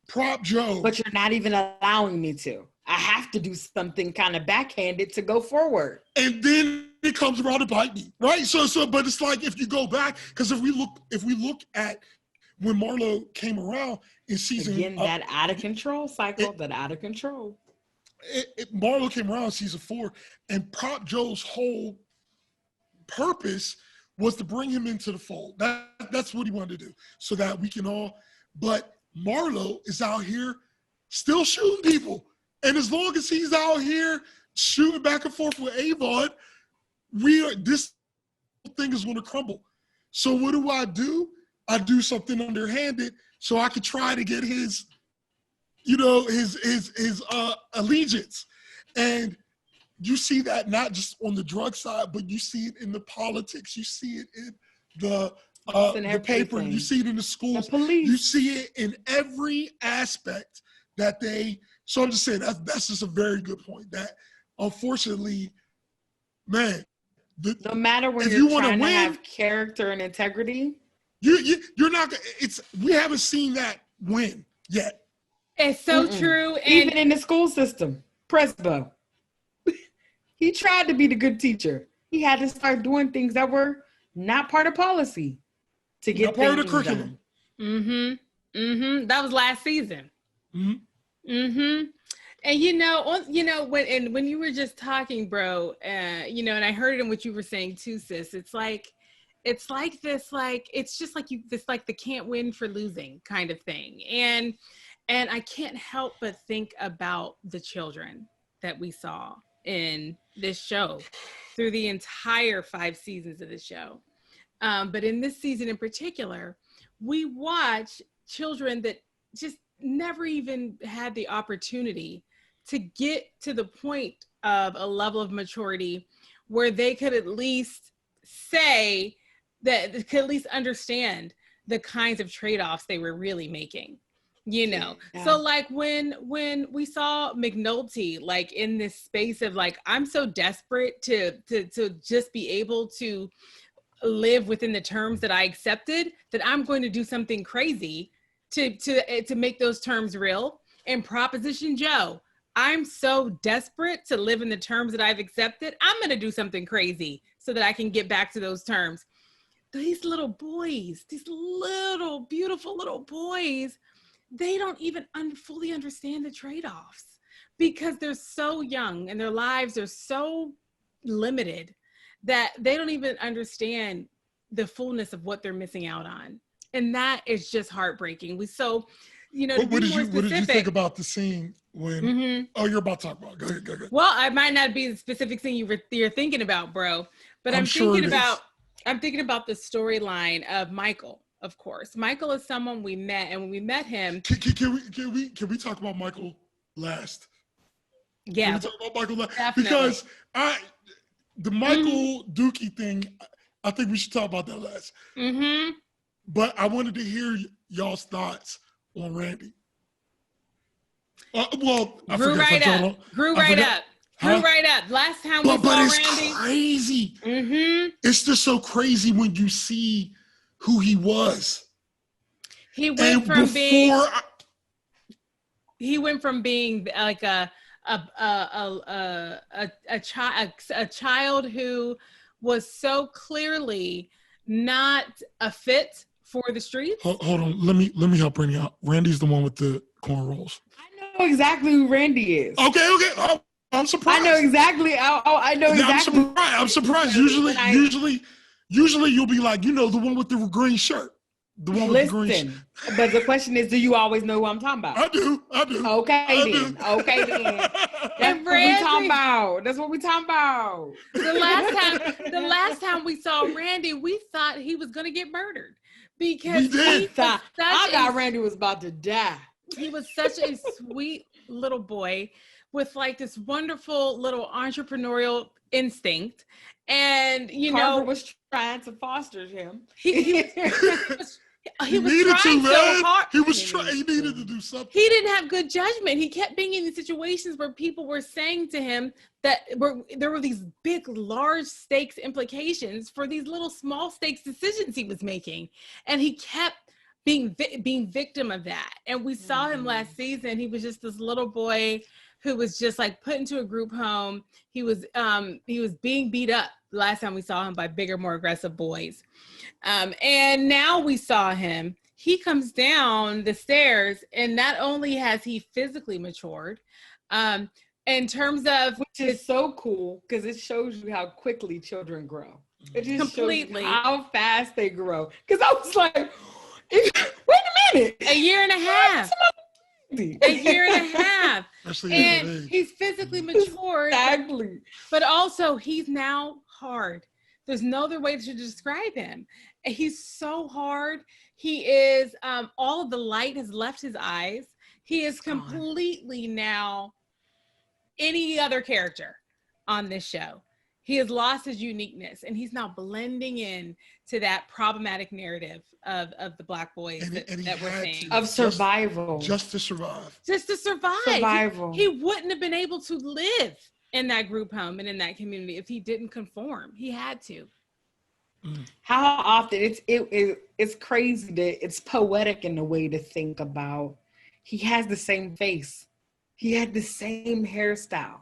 Prop Joe. But you're not even allowing me to. I have to do something kind of backhanded to go forward. And then it comes around to bite me, right? So, but it's like if you go back, because if we look at when Marlo came around in season, again, that out of control cycle, that out of control. Marlo came around in season 4, and Prop Joe's whole purpose was to bring him into the fold. That's what he wanted to do, so that we can all. But Marlo is out here still shooting people. And as long as he's out here shooting back and forth with Avon, this thing is going to crumble. So what do? I do something underhanded so I could try to get his allegiance. And you see that not just on the drug side, but you see it in the politics. You see it in the paper. You see it in the schools. The police. You see it in every aspect that they. So I'm just saying that's just a very good point. That unfortunately, man, no matter when you're trying to have character and integrity, you're not. We haven't seen that win yet. It's so true. And even in the school system, Presbo, he tried to be the good teacher. He had to start doing things that were not part of policy to get part of the curriculum. Done. That was last season. And when you were just talking, bro, and I heard it in what you were saying too, sis. It's like this, it's just like the can't win for losing kind of thing. And I can't help but think about the children that we saw in this show through the entire 5 seasons of the show. But in this season in particular, we watch children that just never even had the opportunity to get to the point of a level of maturity where they could at least say that they could at least understand the kinds of trade-offs they were really making, Yeah. So like when we saw McNulty, like in this space of like, I'm so desperate to just be able to live within the terms that I accepted, that I'm going to do something crazy to make those terms real. And Proposition Joe, I'm so desperate to live in the terms that I've accepted, I'm going to do something crazy so that I can get back to those terms. These little boys, these little beautiful little boys, they don't even fully understand the trade-offs because they're so young and their lives are so limited that they don't even understand the fullness of what they're missing out on. And that is just heartbreaking. What did you think about the scene when, Oh, you're about to talk about it. Go ahead. Well, I might not be the specific thing you're thinking about, bro, but I'm thinking about the storyline of Michael, of course. Michael is someone we met, and when we met him. Can we talk about Michael last? Yeah. Can we talk about Michael last? Definitely. Because the Michael Dookie thing, I think we should talk about that last. But I wanted to hear y'all's thoughts on Randy. Grew right up. Last time we saw Randy. It's crazy. It's just so crazy when you see who he was. He went from being like a a child who was so clearly not a fit for the streets. Hold on, let me help Randy out. Randy's the one with the cornrows. I know exactly who Randy is. Okay. Oh, I'm surprised. I know exactly. I know exactly. I'm surprised. Usually you'll be like, the one with the green shirt. The one with the green shirt. But the question is, do you always know who I'm talking about? I do. Okay then. That's what we talking about. The last time we saw Randy, we thought he was gonna get murdered because I thought Randy was about to die. He was such a sweet little boy with like this wonderful little entrepreneurial instinct. And Carver was trying to foster him. He was trying so hard. He needed to do something. He didn't have good judgment. He kept being in situations where people were saying to him that there were these big, large stakes implications for these little small stakes decisions he was making. And he kept being victim of that. And we saw him last season. He was just this little boy who was just like put into a group home. He was being beat up last time we saw him by bigger, more aggressive boys. And now we saw him, he comes down the stairs, and not only has he physically matured, in terms of, which is so cool because it shows you how quickly children grow. It just completely shows you how fast they grow. Because I was like, wait a minute, a year and a half. And he's physically matured. Exactly. But also he's now hard. There's no other way to describe him. He's so hard. He is, all of the light has left his eyes. He is completely now any other character on this show. He has lost his uniqueness, and he's now blending in to that problematic narrative of the Black boys that we're seeing. Of survival. Just to survive. Just to survive. Survival. He wouldn't have been able to live in that group home and in that community if he didn't conform. He had to. How often it's crazy that it's poetic in a way to think about. He has the same face. He had the same hairstyle.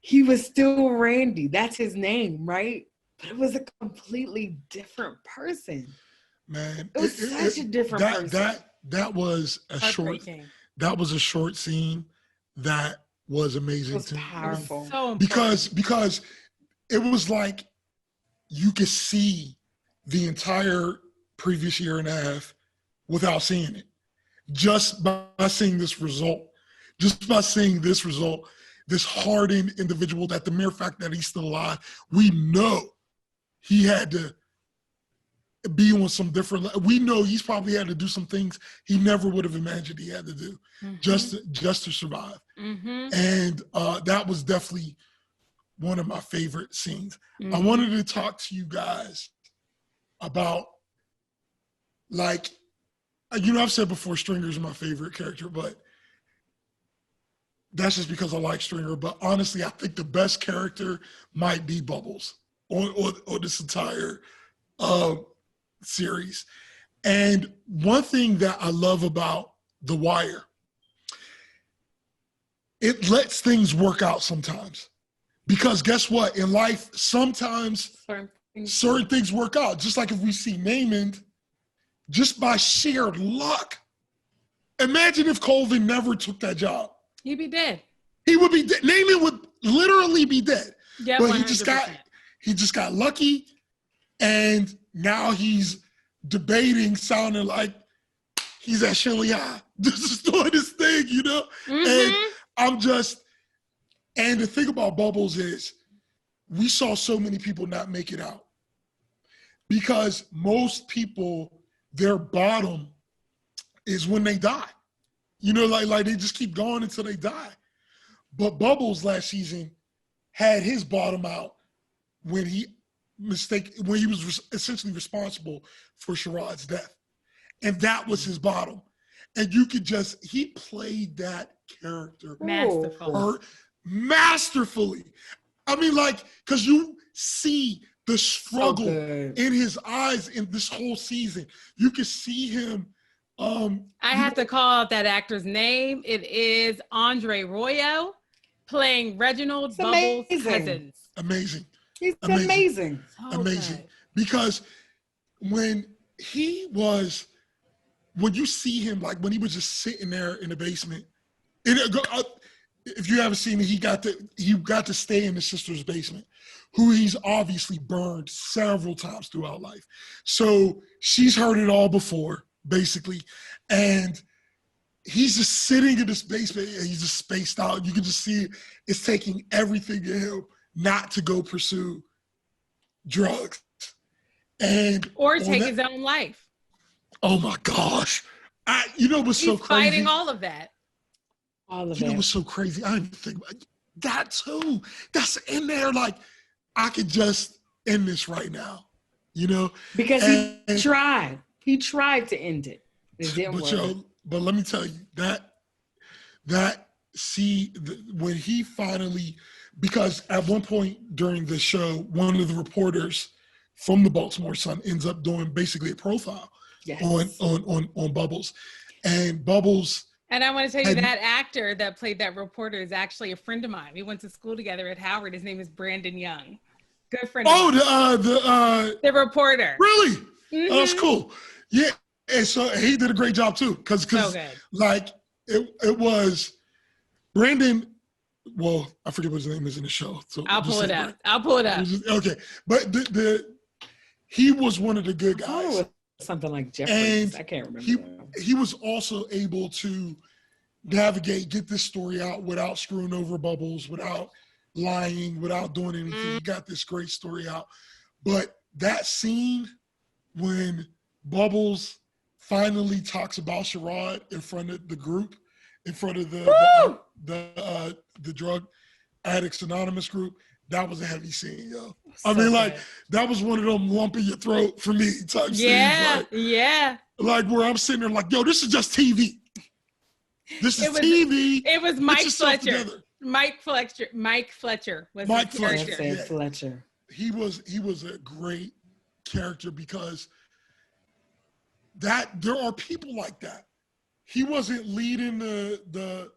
He was still Randy. That's his name, right? But it was a completely different person. Man, it was such a different person. That was a short scene that was amazing. It was powerful. It was so because it was like you could see the entire previous year and a half without seeing it. Just by seeing this result, this hardened individual, that the mere fact that he's still alive, we know he had to be on some different, we know he's probably had to do some things he never would have imagined he had to do just to survive. And that was definitely one of my favorite scenes. I wanted to talk to you guys about, like, I've said before, Stringer's my favorite character, but that's just because I like Stringer. But honestly, I think the best character might be Bubbles on this entire series. And one thing that I love about The Wire, it lets things work out sometimes. Because guess what? In life, sometimes certain things work out. Just like if we see Namond, just by sheer luck. Imagine if Colvin never took that job. He'd be dead. He would be dead. Namond would literally be dead. Yeah, but 100%. he just got lucky, and now he's debating, sounding like he's at Shinley High, just doing his thing, And the thing about Bubbles is, we saw so many people not make it out because most people, their bottom is when they die. Like they just keep going until they die. But Bubbles last season had his bottom out when he was essentially responsible for Sherrod's death. And that was his bottom. And he played that character masterfully. I mean, because you see the struggle in his eyes in this whole season. You can see him I have to call out that actor's name. It is Andre Royo playing Reginald Bubbles' cousins. Amazing. He's amazing. So amazing. good. Because when you see him, like when he was just sitting there in the basement, and if you haven't seen it, he got to stay in his sister's basement, who he's obviously burned several times throughout life. So she's heard it all before, basically. And he's just sitting in this basement and he's just spaced out. You can just see it's taking everything in him not to go pursue drugs. Or take his own life. Oh my gosh. What's so crazy? He's fighting all of that. You know what's so crazy? I didn't think about that too. That's in there. Like, I could just end this right now, Because he tried. He tried to end it. It didn't work. But let me tell you when he finally, because at one point during the show, one of the reporters from the Baltimore Sun ends up doing basically a profile on Bubbles, and Bubbles. And I want to tell you that actor that played that reporter is actually a friend of mine. We went to school together at Howard. His name is Brandon Young. Good friend. The reporter. Really? Mm-hmm. Oh, that's cool. Yeah, and so he did a great job too, because like it was Brandon. Well, I forget what his name is in the show. So I'll pull it up. Okay, but he was one of the good guys. Something like Jeffries. I can't remember. He was also able to get this story out without screwing over Bubbles, without lying, without doing anything. He got this great story out. But that scene when Bubbles finally talks about Sherrod in front of the group, in front of the Drug Addicts Anonymous group, that was a heavy scene, yo. That was one of them lump in your throat for me type scenes. Like where I'm sitting there like, yo, this is just TV. This is TV. It was Mike Fletcher. Mike Fletcher was his character. Yeah. Fletcher. He was a great character because there are people like that. He wasn't leading the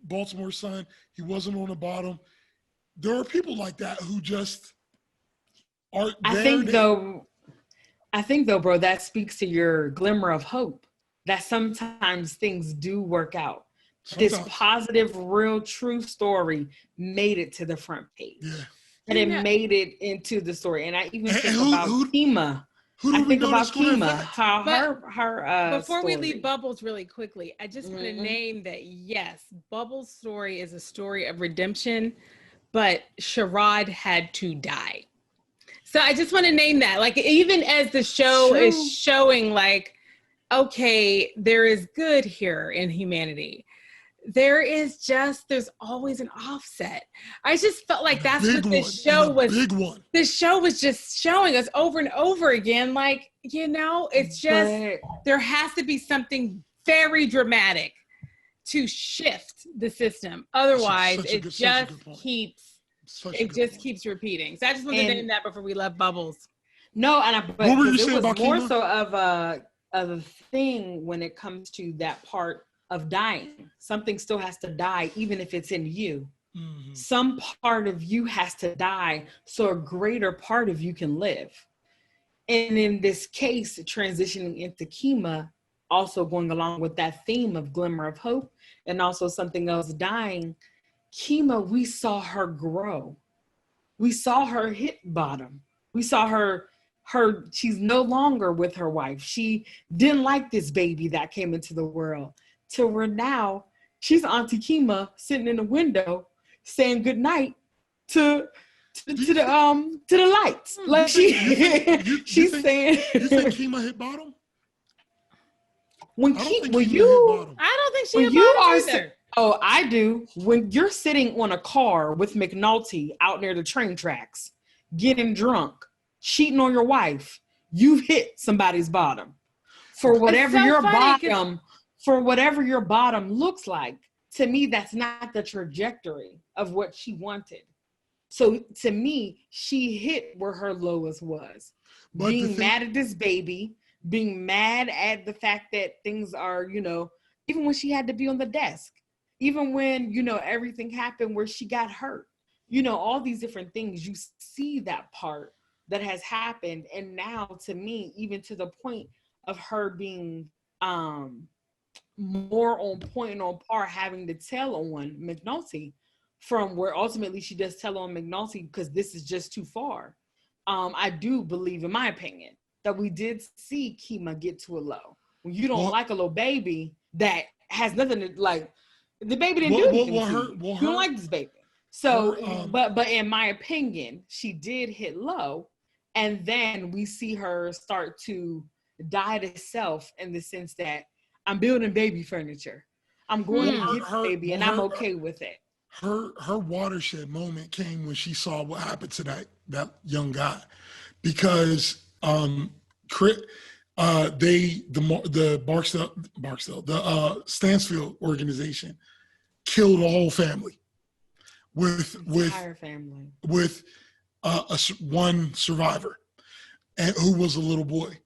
Baltimore Sun. He wasn't on the bottom. There are people like that who just are there. I think though, bro, that speaks to your glimmer of hope that sometimes things do work out. This positive, real, true story made it to the front page. Yeah. And it made it into the story. And I even think about Kima. I think about Kima, how her before we leave Bubbles really quickly, I just want to name that, yes, Bubbles' story is a story of redemption, but Sherrod had to die. So I just want to name that. Like, even as the show is showing, like, okay, there is good here in humanity. There's always an offset. I just felt like that's what this show was. Big one. This show was just showing us over and over again. Like, it's just, there has to be something very dramatic to shift the system. Otherwise, it just keeps repeating. So I just wanted to name that before we left Bubbles. No, but what were you saying about more Kima? so of a thing when it comes to that part of dying. Something still has to die, even if it's in you. Mm-hmm. Some part of you has to die so a greater part of you can live. And in this case, transitioning into Kima, also going along with that theme of glimmer of hope and also something else dying, Kima, we saw her grow. We saw her hit bottom. We saw her she's no longer with her wife. She didn't like this baby that came into the world. Till where now she's Auntie Kima sitting in the window saying goodnight to the lights. Like she's saying. You think Kima hit bottom? I don't think she hit bottom either. Oh, I do. When you're sitting on a car with McNulty out near the train tracks, getting drunk, cheating on your wife, you've hit somebody's bottom. For whatever your bottom looks like, to me, that's not the trajectory of what she wanted. So to me, she hit where her lowest was. Being mad at this baby, being mad at the fact that things are, even when she had to be on the desk, even when, everything happened where she got hurt, all these different things, you see that part that has happened. And now to me, even to the point of her being more on point and on par, having to tell on McNulty, from where ultimately she does tell on McNulty because this is just too far. I do believe, in my opinion, that we did see Kima get to a low. When you don't like a little baby that has nothing to, like, the baby didn't do anything to you. You don't like this baby. So, but in my opinion, she did hit low. And then we see her start to die to self in the sense that I'm building baby furniture. I'm going to get the baby and I'm okay with it. Her watershed moment came when she saw what happened to that young guy, because the Stansfield organization killed a whole family with one survivor, and who was a little boy.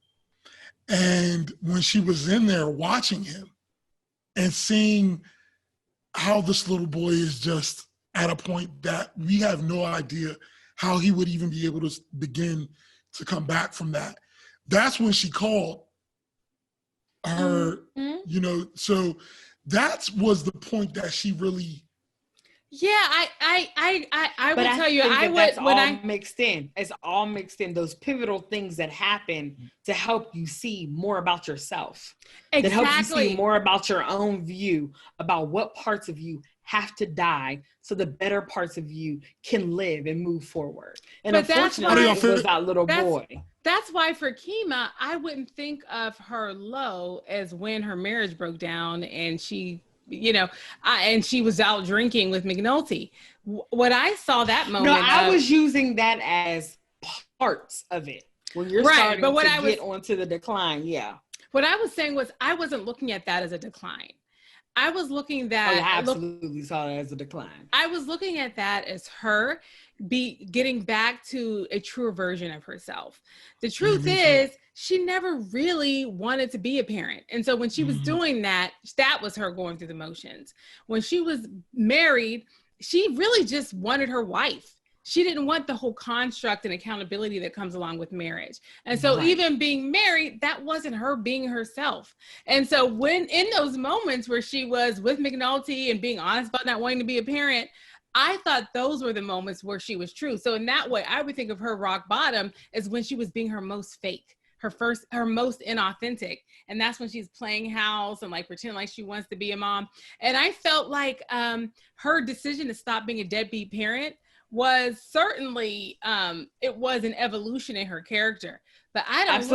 And when she was in there watching him and seeing how this little boy is just at a point that we have no idea how he would even be able to begin to come back from that, that's when she called her, so that was the point that she really. Yeah, I will tell you, mixed in. It's all mixed in. Those pivotal things that happen to help you see more about yourself. Exactly. That help you see more about your own view, about what parts of you have to die so the better parts of you can live and move forward. And unfortunately, it was that little boy. That's why for Kima, I wouldn't think of her low as when her marriage broke down and she, and she was out drinking with McNulty. What I saw that moment. No, I was using that as parts of it. When you're starting to get onto the decline, yeah. What I was saying was I wasn't looking at that as a decline. I was looking that. I absolutely saw that as a decline. I was looking at that as her getting back to a truer version of herself. The truth is, she never really wanted to be a parent. And so when she was doing that, that was her going through the motions. When she was married, she really just wanted her wife. She didn't want the whole construct and accountability that comes along with marriage. And so even being married, that wasn't her being herself. And so when in those moments where she was with McNulty and being honest about not wanting to be a parent, I thought those were the moments where she was true. So in that way, I would think of her rock bottom as when she was being her most fake, her most inauthentic. And that's when she's playing house and like pretending like she wants to be a mom. And I felt like her decision to stop being a deadbeat parent was certainly, it was an evolution in her character. But I don't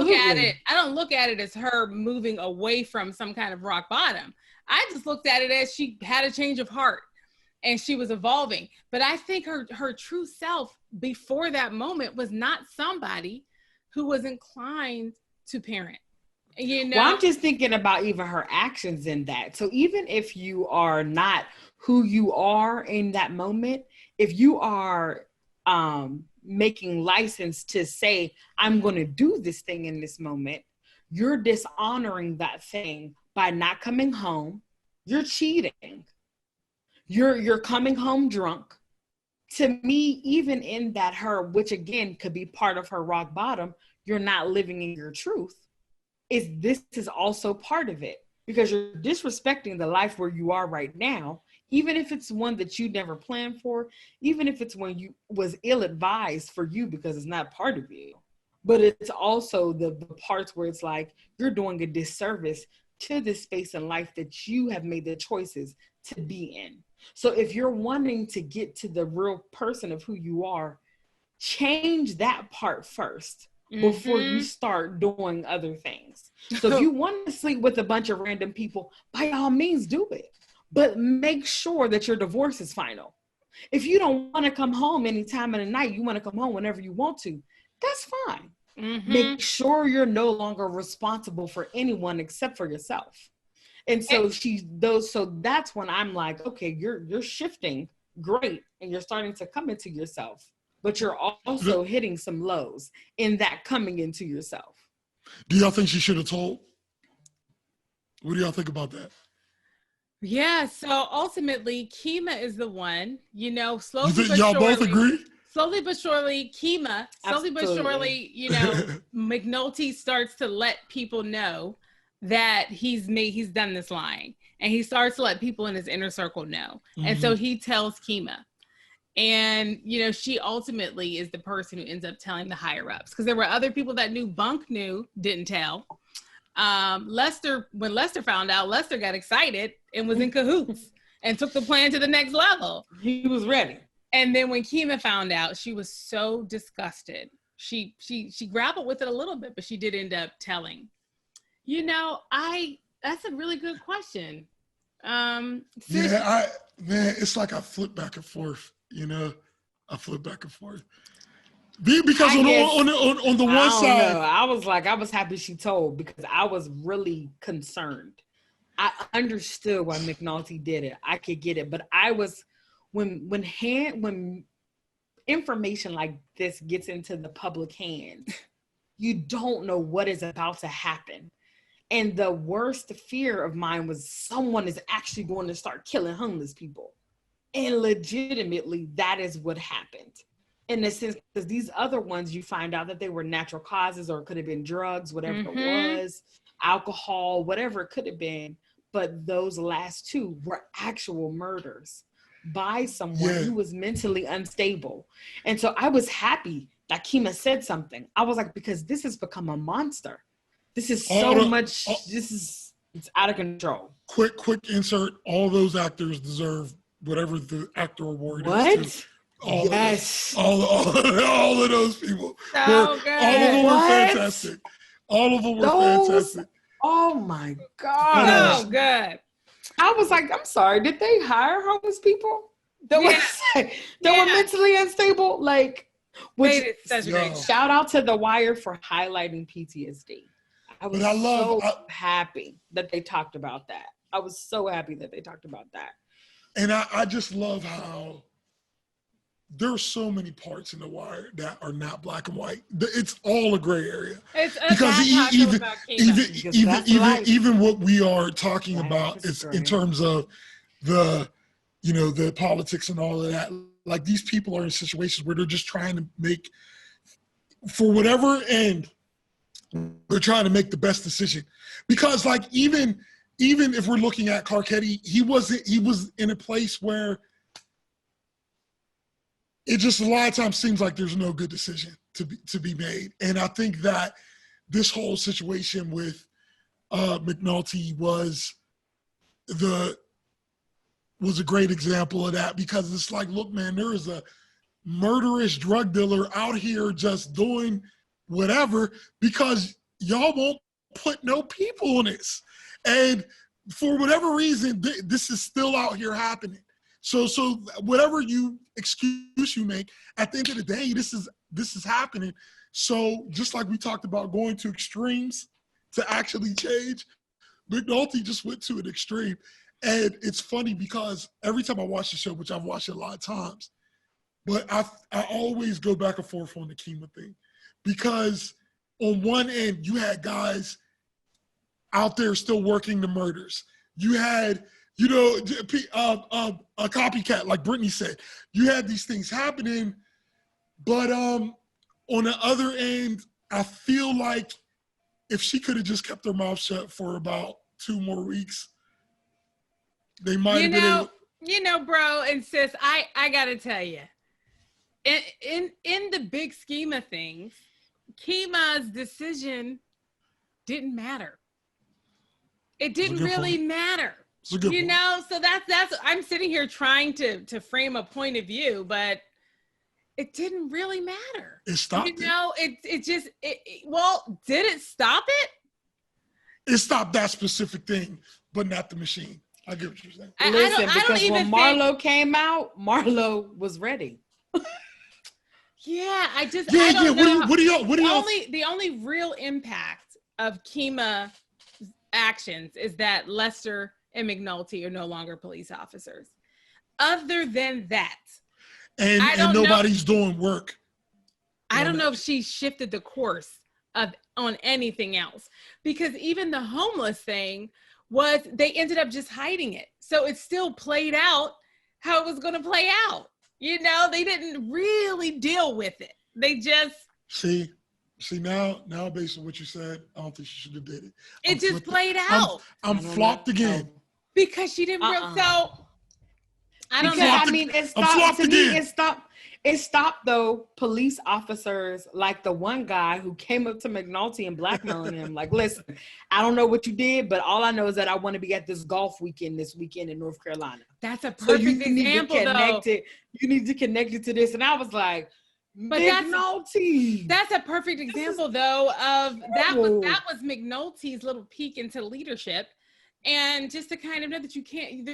look at it as her moving away from some kind of rock bottom. I just looked at it as she had a change of heart. And she was evolving. But I think her true self before that moment was not somebody who was inclined to parent. Well, I'm just thinking about even her actions in that. So even if you are not who you are in that moment, if you are making license to say, I'm going to do this thing in this moment, you're dishonoring that thing by not coming home. You're cheating. You're coming home drunk. To me, even in that which again could be part of her rock bottom, you're not living in your truth. This is also part of it, because you're disrespecting the life where you are right now, even if it's one that you never planned for, even if it's one you was ill-advised for you because it's not part of you. But it's also the parts where it's like you're doing a disservice to this space in life that you have made the choices to be in. So if you're wanting to get to the real person of who you are, change that part first before you start doing other things. So if you want to sleep with a bunch of random people, by all means do it. But make sure that your divorce is final. If you don't want to come home any time of the night, you want to come home whenever you want to, that's fine. Make sure you're no longer responsible for anyone except for yourself. And so so that's when I'm like, okay, you're shifting great and you're starting to come into yourself, but you're also hitting some lows in that coming into yourself. Do y'all think she should have told? What do y'all think about that? Yeah, so ultimately, Kima is the one, slowly but y'all surely. Both agree? Slowly but surely, Kima, slowly but surely, McNulty starts to let people know that he's done this lying. And he starts to let people in his inner circle know. Mm-hmm. And so he tells Kima. And, she ultimately is the person who ends up telling the higher ups. Because there were other people that Bunk didn't tell. When Lester found out, Lester got excited and was in cahoots and took the plan to the next level. He was ready. And then when Kima found out, she was so disgusted. She grappled with it a little bit, but she did end up telling. That's a really good question. It's like I flip back and forth, I flip back and forth. Because on the one side, I was happy she told, because I was really concerned. I understood why McNulty did it. I could get it, but I was when information like this gets into the public hands, you don't know what is about to happen. And the worst fear of mine was someone is actually going to start killing homeless people. And legitimately, that is what happened. In a sense, because these other ones, you find out that they were natural causes, or it could have been drugs, whatever it was, alcohol, whatever it could have been. But those last two were actual murders by someone who was mentally unstable. And so I was happy that Kima said something. I was like, because this has become a monster. This is it's out of control. Quick insert. All those actors deserve whatever the actor award is. Yes. All of those people. So good. All of them were fantastic. All of them were fantastic. Oh my God. So good. I was like, I'm sorry, did they hire homeless people that were mentally unstable? Shout out to The Wire for highlighting PTSD. I was happy that they talked about that. I was so happy that they talked about that. And I just love how there are so many parts in The Wire that are not black and white. It's all a gray area. Because even what we are talking about is in terms of the politics and all of that. Like, these people are in situations where they're just trying to make, for whatever end, they're trying to make the best decision. Because even if we're looking at Carcetti, he was in a place where it just a lot of times seems like there's no good decision to be made. And I think that this whole situation with McNulty was a great example of that, because it's like, look, man, there is a murderous drug dealer out here just doing whatever because y'all won't put no people on this. And for whatever reason, this is still out here happening. So whatever excuse you make, at the end of the day, this is happening. So just like we talked about going to extremes to actually change, McNulty just went to an extreme. And it's funny because every time I watch the show, which I've watched it a lot of times, but I always go back and forth on the Kima thing. Because on one end, you had guys out there still working the murders. You had, a copycat, like Brittany said. You had these things happening, but on the other end, I feel like if she could have just kept her mouth shut for about 2 more weeks, they might have been able. Bro and sis, I gotta tell you, in the big scheme of things, Kima's decision didn't matter. It didn't really matter. So that's I'm sitting here trying to frame a point of view, but it didn't really matter. It stopped. Well, did it stop it? It stopped that specific thing, but not the machine. I get what you're saying. Because when Marlo came out, Marlo was ready. Yeah, I don't know. What do y'all? The only real impact of Kima actions is that Lester and McNulty are no longer police officers. Other than that, and nobody's doing work. I don't know if she shifted the course on anything else, because even the homeless thing was, they ended up just hiding it. So it still played out how it was going to play out. You know, they didn't really deal with it. They just see now based on what you said, I don't think she should have did it. It just played out. I'm flopped again. Because she didn't so I don't know. I mean, it stopped to me. It stopped though police officers like the one guy who came up to McNulty and blackmailing him. Like, listen, I don't know what you did, but all I know is that I want to be at this golf weekend this weekend in North Carolina. That's a perfect example, though. You need to connect it to this. And I was like, but McNulty. That's a perfect example, though, of that was McNulty's little peek into leadership. And just to kind of know that you can't,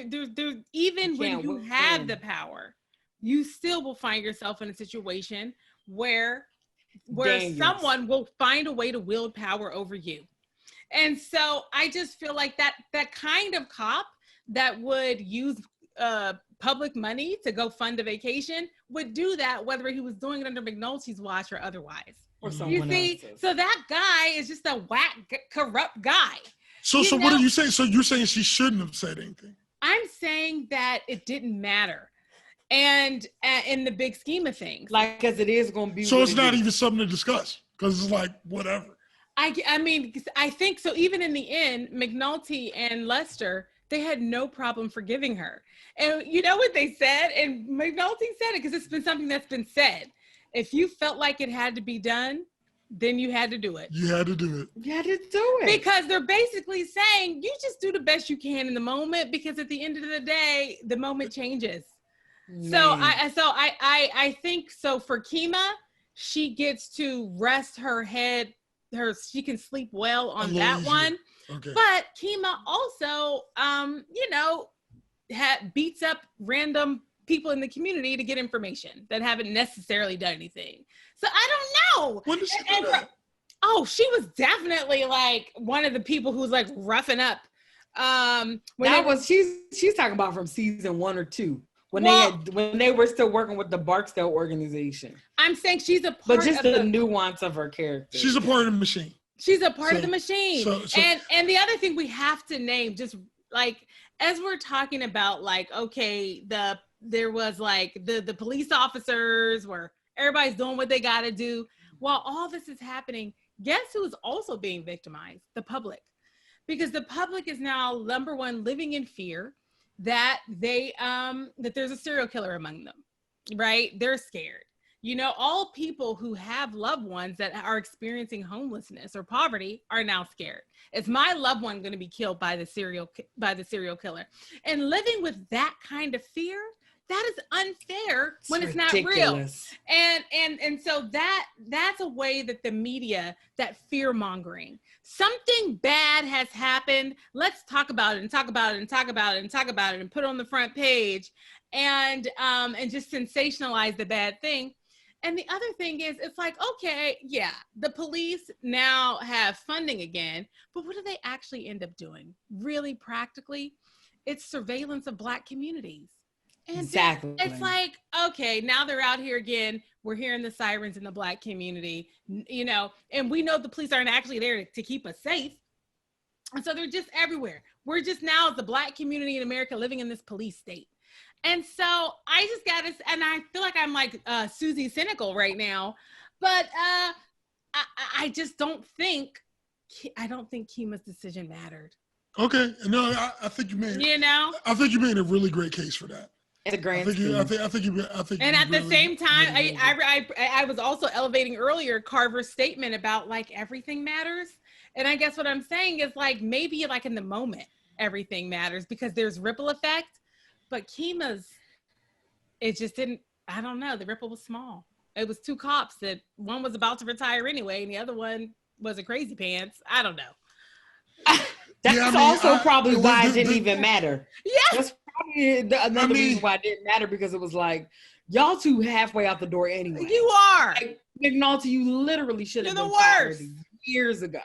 even when you have the power, you still will find yourself in a situation where someone will find a way to wield power over you. And so I just feel like that kind of cop that would use public money to go fund a vacation would do that, whether he was doing it under McNulty's watch or otherwise. Or someone else's. So that guy is just a whack, corrupt guy. So what are you saying? So you're saying she shouldn't have said anything? I'm saying that it didn't matter. And in the big scheme of things. Like, because it is going to be. So it's not even something to discuss, because it's like, whatever. I mean, I think so. Even in the end, McNulty and Lester, they had no problem forgiving her. And you know what they said? And McNulty said it because it's been something that's been said. If you felt like it had to be done, then you had to do it. You had to do it. You had to do it. Because they're basically saying, you just do the best you can in the moment, because at the end of the day, the moment changes. Man. So I think so for Kima, she gets to rest her head. She can sleep well on that one. Okay. But Kima also, beats up random people in the community to get information that haven't necessarily done anything. So I don't know. When did she do that? She was definitely like one of the people who's like roughing up. She's talking about from season 1 or 2. When they were still working with the Barksdale organization. I'm saying she's a part of But just the nuance of her character. She's a part of the machine. She's a part of the machine. And the other thing we have to name, just like, as we're talking about, like, okay, there was like the police officers where everybody's doing what they got to do. While all this is happening, guess who's also being victimized? The public. Because the public is now, number one, living in fear that that there's a serial killer among them, right? They're scared. All people who have loved ones that are experiencing homelessness or poverty are now scared. Is my loved one going to be killed by the serial killer? And living with that kind of fear, that is unfair when it's not real. And so that's a way that the media, that fear mongering, something bad has happened. Let's talk about it and talk about it and talk about it and talk about it and put it on the front page and just sensationalize the bad thing. And the other thing is, it's like, okay, yeah, the police now have funding again, but what do they actually end up doing? Really practically, it's surveillance of Black communities. And exactly. It's like, okay, now they're out here again. We're hearing the sirens in the Black community, and we know the police aren't actually there to keep us safe. And so they're just everywhere. We're just now the Black community in America living in this police state. And so I just and I feel like I'm like Susie Cynical right now, but I just don't think Kima's decision mattered. Okay, no, I think you made. I think you made a really great case for that. It's a grand. I think you. And at the same time, I was also elevating earlier Carver's statement about like everything matters, and I guess what I'm saying is like maybe like in the moment everything matters because there's ripple effect. But Kima's, it just didn't, I don't know, the ripple was small. It was 2 cops that one was about to retire anyway, and the other one was a crazy pants. I don't know. That's probably why it didn't even matter. Yeah. That's probably another reason why it didn't matter, because it was like, y'all 2 halfway out the door anyway. You are. Like, McNulty, you literally should have been fired years ago.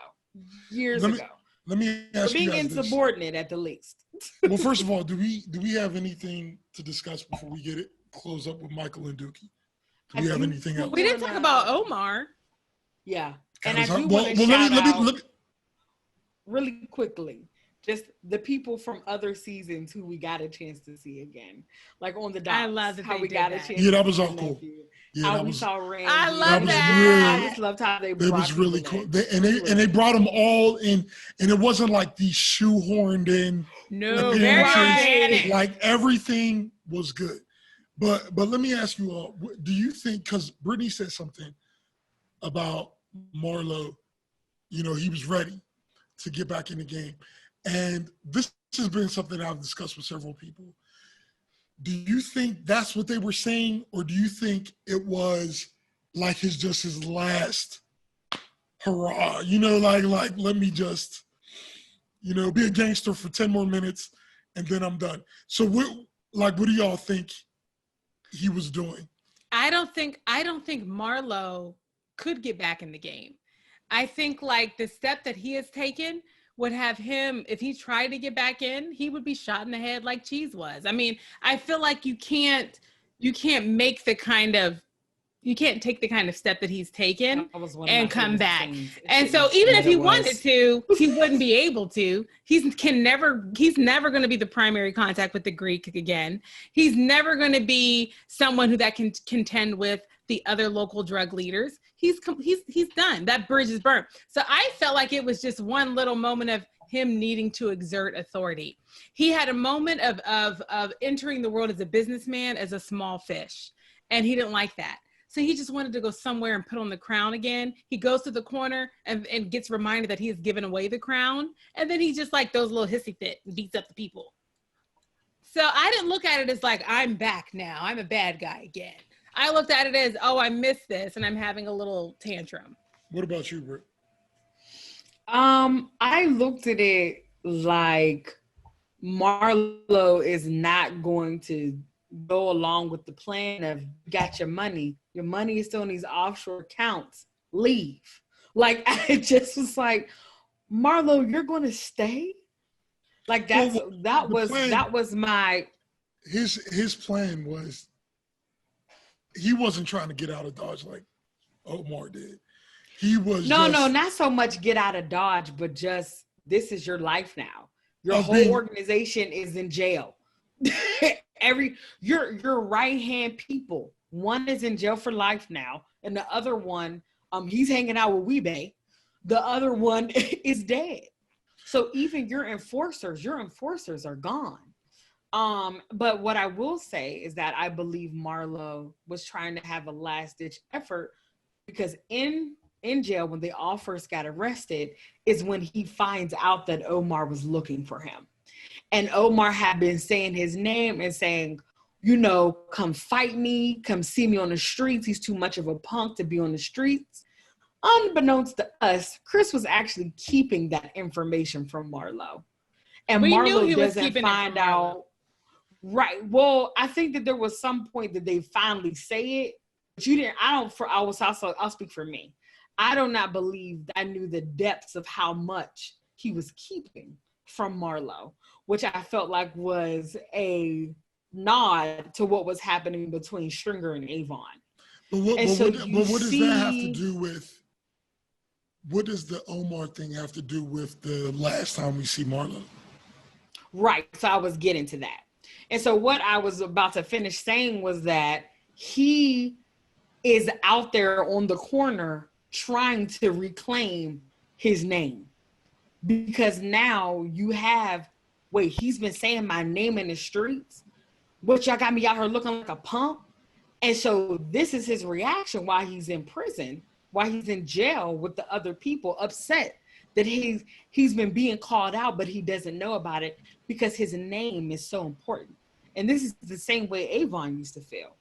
Let me ask you guys being insubordinate at the least. Well, first of all, do we have anything to discuss before we close up with Michael and Dookie? Do we have anything else? We didn't talk about Omar. Yeah. And I do want to shout out really quickly, just the people from other seasons who we got a chance to see again, like on the dots. I love that how we got a chance. Yeah, that was all cool. Yeah, how we saw Randy. I love that. I just loved how they brought. It was really cool. They brought them all in, and it wasn't like these shoehorned in. No, very organic. Like everything was good. But let me ask you all: do you think? Because Brittany said something about Marlo, you know, he was ready to get back in the game. And this has been something I've discussed with several people. Do you think that's what they were saying? Or do you think it was like his last hurrah? You know, like let me just, you know, be a gangster for 10 more minutes and then I'm done. So what do y'all think he was doing? I don't think Marlo could get back in the game. I think like the step that he has taken would have him, if he tried to get back in, he would be shot in the head like Cheese was. I mean, I feel like you can't take the kind of step that he's taken and come back. And so even if he wanted to, he wouldn't be able to. He's never going to be the primary contact with the Greek again. He's never going to be someone that can contend with the other local drug leaders. He's done. That bridge is burnt. So I felt like it was just one little moment of him needing to exert authority. He had a moment of entering the world as a businessman, as a small fish, and he didn't like that. So he just wanted to go somewhere and put on the crown again. He goes to the corner and gets reminded that he has given away the crown. And then he just like those little hissy fit and beats up the people. So I didn't look at it as like, I'm back now. I'm a bad guy again. I looked at it as, oh, I missed this and I'm having a little tantrum. What about you, Britt? I looked at it like Marlo is not going to go along with the plan of got your money. Your money is still in these offshore accounts. Leave. Like, I just was like, Marlo, you're going to stay? Like that was my. His plan was, he wasn't trying to get out of Dodge like Omar did. He was no, not so much get out of Dodge, but just this is your life now. Your whole organization is in jail. Your right hand people. One is in jail for life now, and the other one, he's hanging out with Weebay. The other one is dead. So even your enforcers are gone. But what I will say is that I believe Marlo was trying to have a last ditch effort, because in jail, when they all first got arrested, is when he finds out that Omar was looking for him. And Omar had been saying his name and saying, you know, come fight me, come see me on the streets. He's too much of a punk to be on the streets. Unbeknownst to us, Chris was actually keeping that information from Marlo. And Marlo doesn't find out. Right. Well, I think that there was some point that they finally say it, but you didn't. I'll speak for me. I do not believe that I knew the depths of how much he was keeping from Marlo, which I felt like was a nod to what was happening between Stringer and Avon. But what does that have to do with? What does the Omar thing have to do with the last time we see Marlo? Right. So I was getting to that. And so what I was about to finish saying was that he is out there on the corner trying to reclaim his name. Because now you have, he's been saying my name in the streets, but y'all got me out here looking like a punk. And so this is his reaction while he's in prison, while he's in jail with the other people, upset that he's been being called out, but he doesn't know about it because his name is so important. And this is the same way Avon used to feel.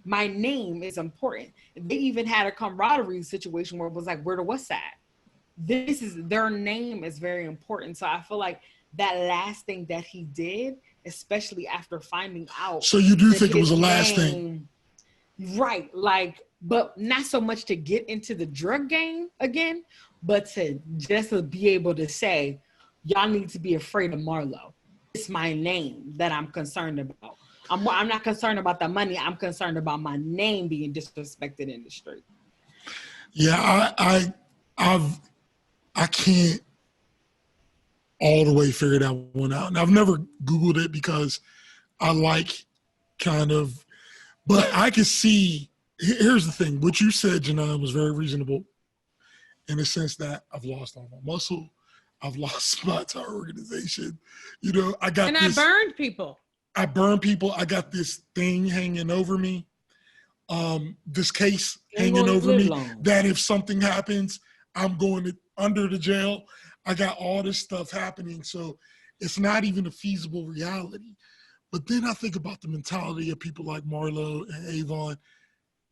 My name is important. They even had a camaraderie situation where it was like, we're the West Side. Their name is very important. So I feel like that last thing that he did, especially after finding out. So you do think it was the last thing? Right. Like, but not so much to get into the drug game again, but to be able to say, y'all need to be afraid of Marlo. It's my name that I'm concerned about. I'm not concerned about the money. I'm concerned about my name being disrespected in the street. Yeah, I can't all the way figure that one out. And I've never Googled it because I like kind of, but I can see, here's the thing. What you said, Janine, was very reasonable in the sense that I've lost all my muscle. I've lost my entire organization. You know, I burned people. I burned people. I got this thing hanging over me. This case hanging over me that if something happens, I'm going under the jail. I got all this stuff happening. So it's not even a feasible reality. But then I think about the mentality of people like Marlo and Avon.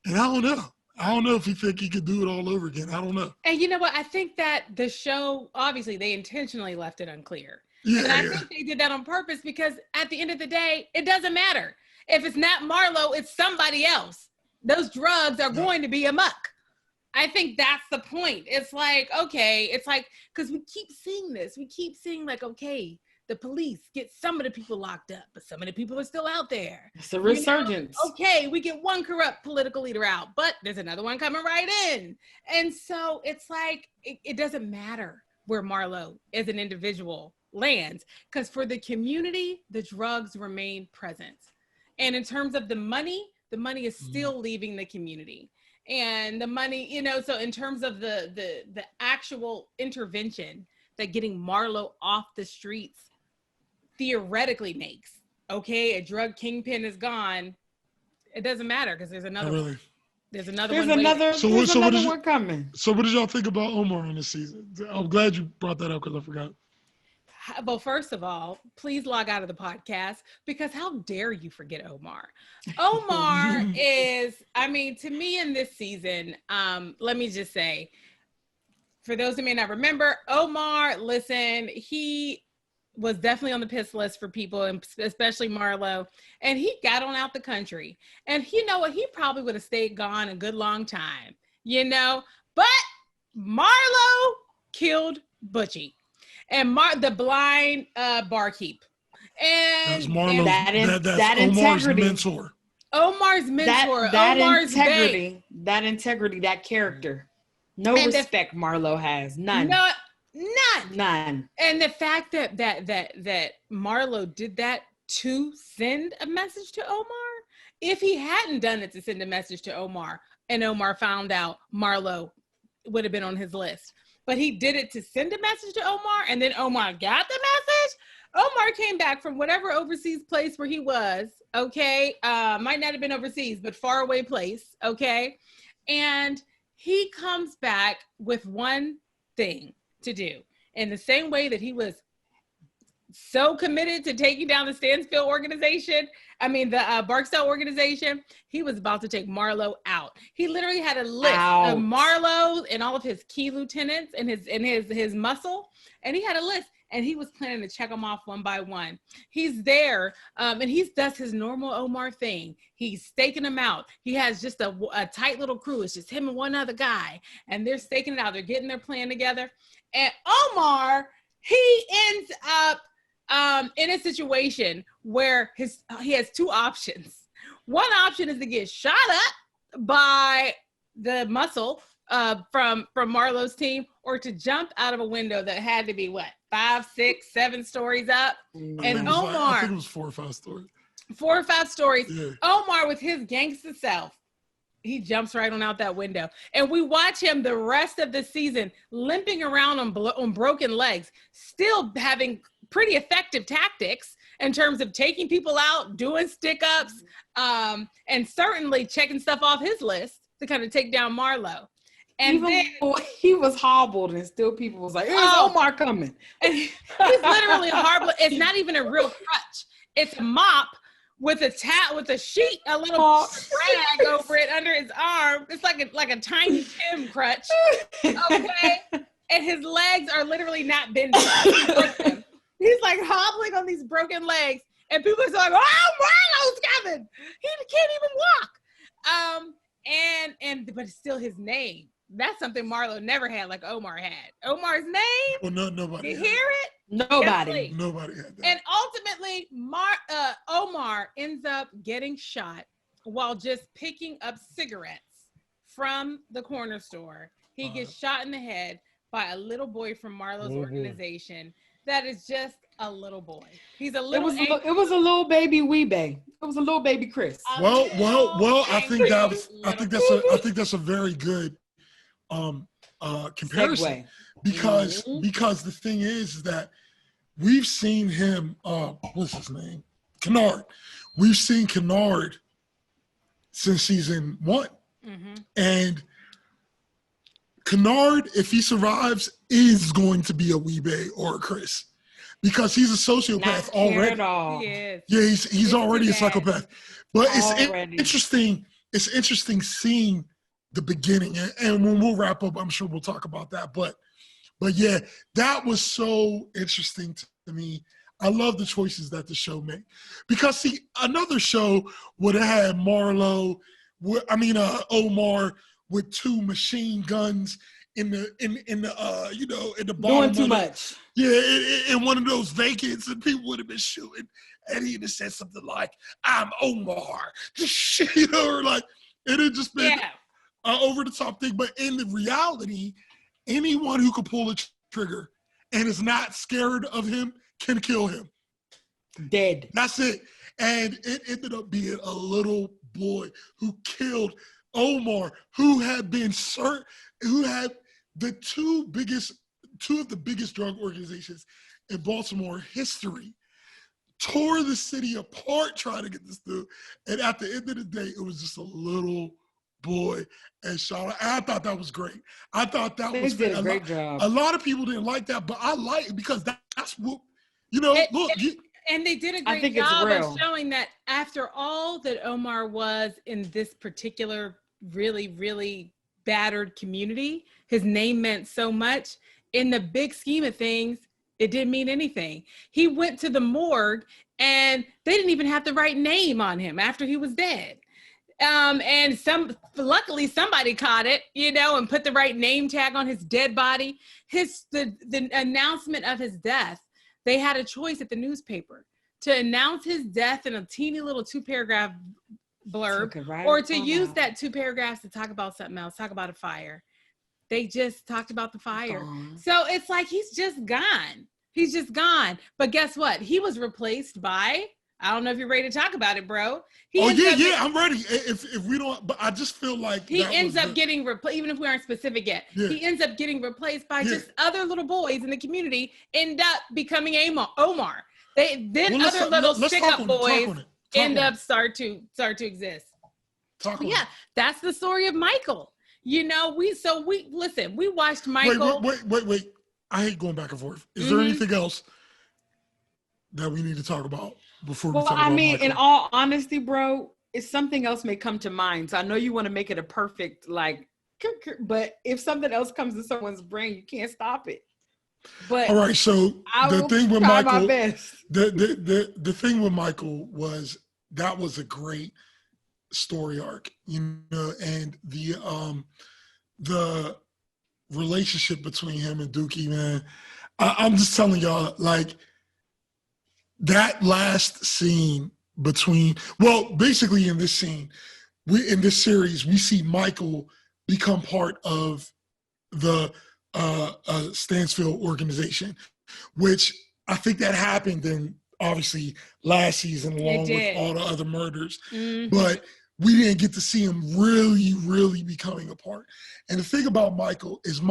And I don't know. I don't know if he think he could do it all over again. I don't know. And you know what? I think that the show, obviously, they intentionally left it unclear. Yeah, and I think they did that on purpose because at the end of the day, it doesn't matter. If it's not Marlo, it's somebody else. Those drugs are going to be amok. I think that's the point. It's like, okay, it's like, because we keep seeing this. We keep seeing like, okay, the police get some of the people locked up, but some of the people are still out there. It's a resurgence. You know? Okay, we get one corrupt political leader out, but there's another one coming right in. And so it's like, it doesn't matter where Marlo as an individual lands, because for the community, the drugs remain present. And in terms of the money is still leaving the community. And the money, you know, so in terms of the actual intervention that getting Marlo off the streets theoretically makes, okay, a drug kingpin is gone. It doesn't matter because there's another one. There's another one coming. So what did y'all think about Omar in this season? I'm glad you brought that up because I forgot. Well, first of all, please log out of the podcast because how dare you forget Omar? Omar is, I mean, to me in this season, let me just say, for those who may not remember, Omar, listen, he was definitely on the piss list for people, and especially Marlo, and he got on out the country. And you know what? He probably would have stayed gone a good long time, you know? But Marlo killed Butchie. And the blind barkeep. And that's Marlo's, that Omar's integrity. mentor. Omar's mentor. That Omar's integrity. babe. That integrity, that character. No respect Marlo has. None. None. And the fact that Marlo did that to send a message to Omar, if he hadn't done it to send a message to Omar, and Omar found out, Marlo would have been on his list. But he did it to send a message to Omar, and then Omar got the message. Omar came back from whatever overseas place where he was, okay? Might not have been overseas, but far away place, okay? And he comes back with one thing to do. In the same way that he was so committed to taking down the Stansfield organization, the Barksdale organization, he was about to take Marlo out. He literally had a list of Marlo and all of his key lieutenants and his muscle, and he had a list, and he was planning to check them off one by one. He's there, and he does his normal Omar thing. He's staking them out. He has just a tight little crew. It's just him and one other guy, and they're staking it out. They're getting their plan together, and Omar, he ends up in a situation where he has two options. One option is to get shot up by the muscle from Marlo's team, or to jump out of a window that had to be 5, 6, 7 stories up. And Omar, I think it was 4 or 5 stories. 4 or 5 stories. Yeah. Omar, with his gangster self, he jumps right on out that window. And we watch him the rest of the season limping around on broken legs, still having pretty effective tactics in terms of taking people out, doing stick-ups, and certainly checking stuff off his list to kind of take down Marlo. And even then he was hobbled, and still people was like, "Here's Omar coming." And he's literally horrible. It's not even a real crutch. It's a mop with a sheet, a little rag over it under his arm. It's like a tiny Tim crutch. Okay, and his legs are literally not bending. He's like hobbling on these broken legs, and people are like, "Oh, Marlo's coming! He can't even walk." But it's still his name. That's something Marlo never had, like Omar had. Omar's name. Well, nobody. You hear it? Nobody had that. And ultimately, Omar ends up getting shot while just picking up cigarettes from the corner store He gets shot in the head by a little boy from Marlo's organization. That is just a little boy. He's a little. It was a little baby Weebay. It was a little baby Chris. Well. I think that's a very good comparison. Segue. because the thing is that we've seen him. What's his name? Kennard. We've seen Kennard since season 1, and Kennard, if he survives, is going to be a Weebay or a Chris, because he's a sociopath already. At all. He is. Yeah, he's already a psychopath. But it's interesting. It's interesting seeing the beginning, and when we'll wrap up, I'm sure we'll talk about that. But yeah, that was so interesting to me. I love the choices that the show made, because see, another show would have had Omar with 2 machine guns in the bottom. Doing too much. Yeah, in one of those vacants, and people would have been shooting, and he'd have said something like, "I'm Omar," or like, it had just been over the top thing. But in the reality, anyone who could pull a trigger and is not scared of him can kill him. Dead. That's it. And it ended up being a little boy who killed Omar, who had the two of the biggest drug organizations in Baltimore history, tore the city apart trying to get this dude. And at the end of the day, it was just a little boy and shot. And I thought that was great. I thought that was did a great job. A lot of people didn't like that, but I like it because that's what, and they did a great job of showing that after all that Omar was in this particular really, really battered community, his name meant so much. In the big scheme of things, it didn't mean anything. He went to the morgue and they didn't even have the right name on him after he was dead. And luckily somebody caught it, and put the right name tag on his dead body. The announcement of his death, they had a choice at the newspaper to announce his death in a teeny little 2-paragraph blurb, or to use that 2 paragraphs to talk about something else, talk about a fire. They just talked about the fire. So it's like he's just gone. He's just gone. But guess what? He was replaced by, I don't know if you're ready to talk about it, bro. I'm ready. If we don't, but I just feel like he ends up getting replaced, even if we aren't specific yet. Yeah. He ends up getting replaced by just other little boys in the community end up becoming Omar. Other little stick-up boys start to exist. That's the story of Michael. We watched Michael. Wait. I hate going back and forth. Is there anything else that we need to talk about before we talk about Michael? In all honesty, bro, if something else may come to mind, so I know you want to make it a perfect, but if something else comes to someone's brain, you can't stop it. But all right, so the thing with Michael, the thing with Michael was that was a great story arc, and the relationship between him and Dookie, man. I'm just telling y'all, that last scene basically in this scene, in this series, we see Michael become part of the Stansfield organization, which I think that happened in obviously last season along with all the other murders. But we didn't get to see him really, really becoming a part. And the thing about Michael is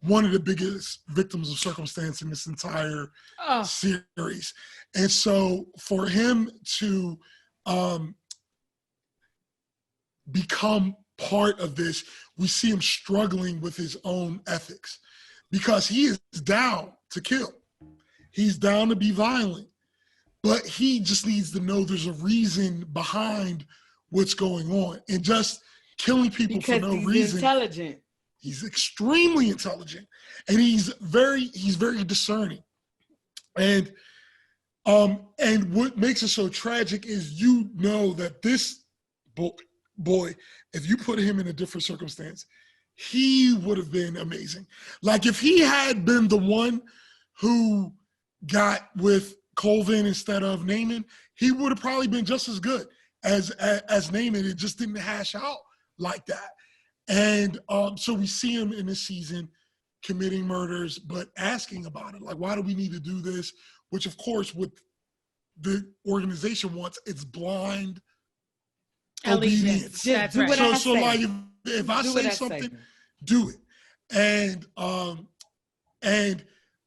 one of the biggest victims of circumstance in this entire series. And so for him to become part of this, we see him struggling with his own ethics, because he is down to kill. He's down to be violent, but he just needs to know there's a reason behind what's going on, and just killing people for no reason. He's intelligent. He's extremely intelligent, and he's very discerning. And what makes it so tragic is that this boy, if you put him in a different circumstance, he would have been amazing. If he had been the one who got with Colvin instead of Naaman, he would have probably been just as good as Naaman. It just didn't hash out like that. And so we see him in this season committing murders, but asking about it. Like, why do we need to do this? Which, of course, what the organization wants, it's blind obedience. Just do what I say. So like, if I say something, do it. And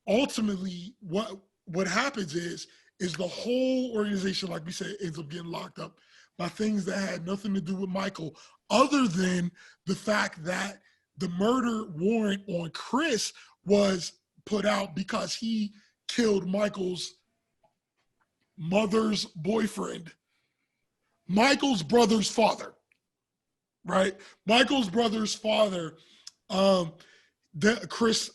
ultimately, what happens is the whole organization, like we said, ends up getting locked up by things that had nothing to do with Michael, other than the fact that the murder warrant on Chris was put out because he killed Michael's mother's boyfriend, Michael's brother's father, right? Michael's brother's father, Chris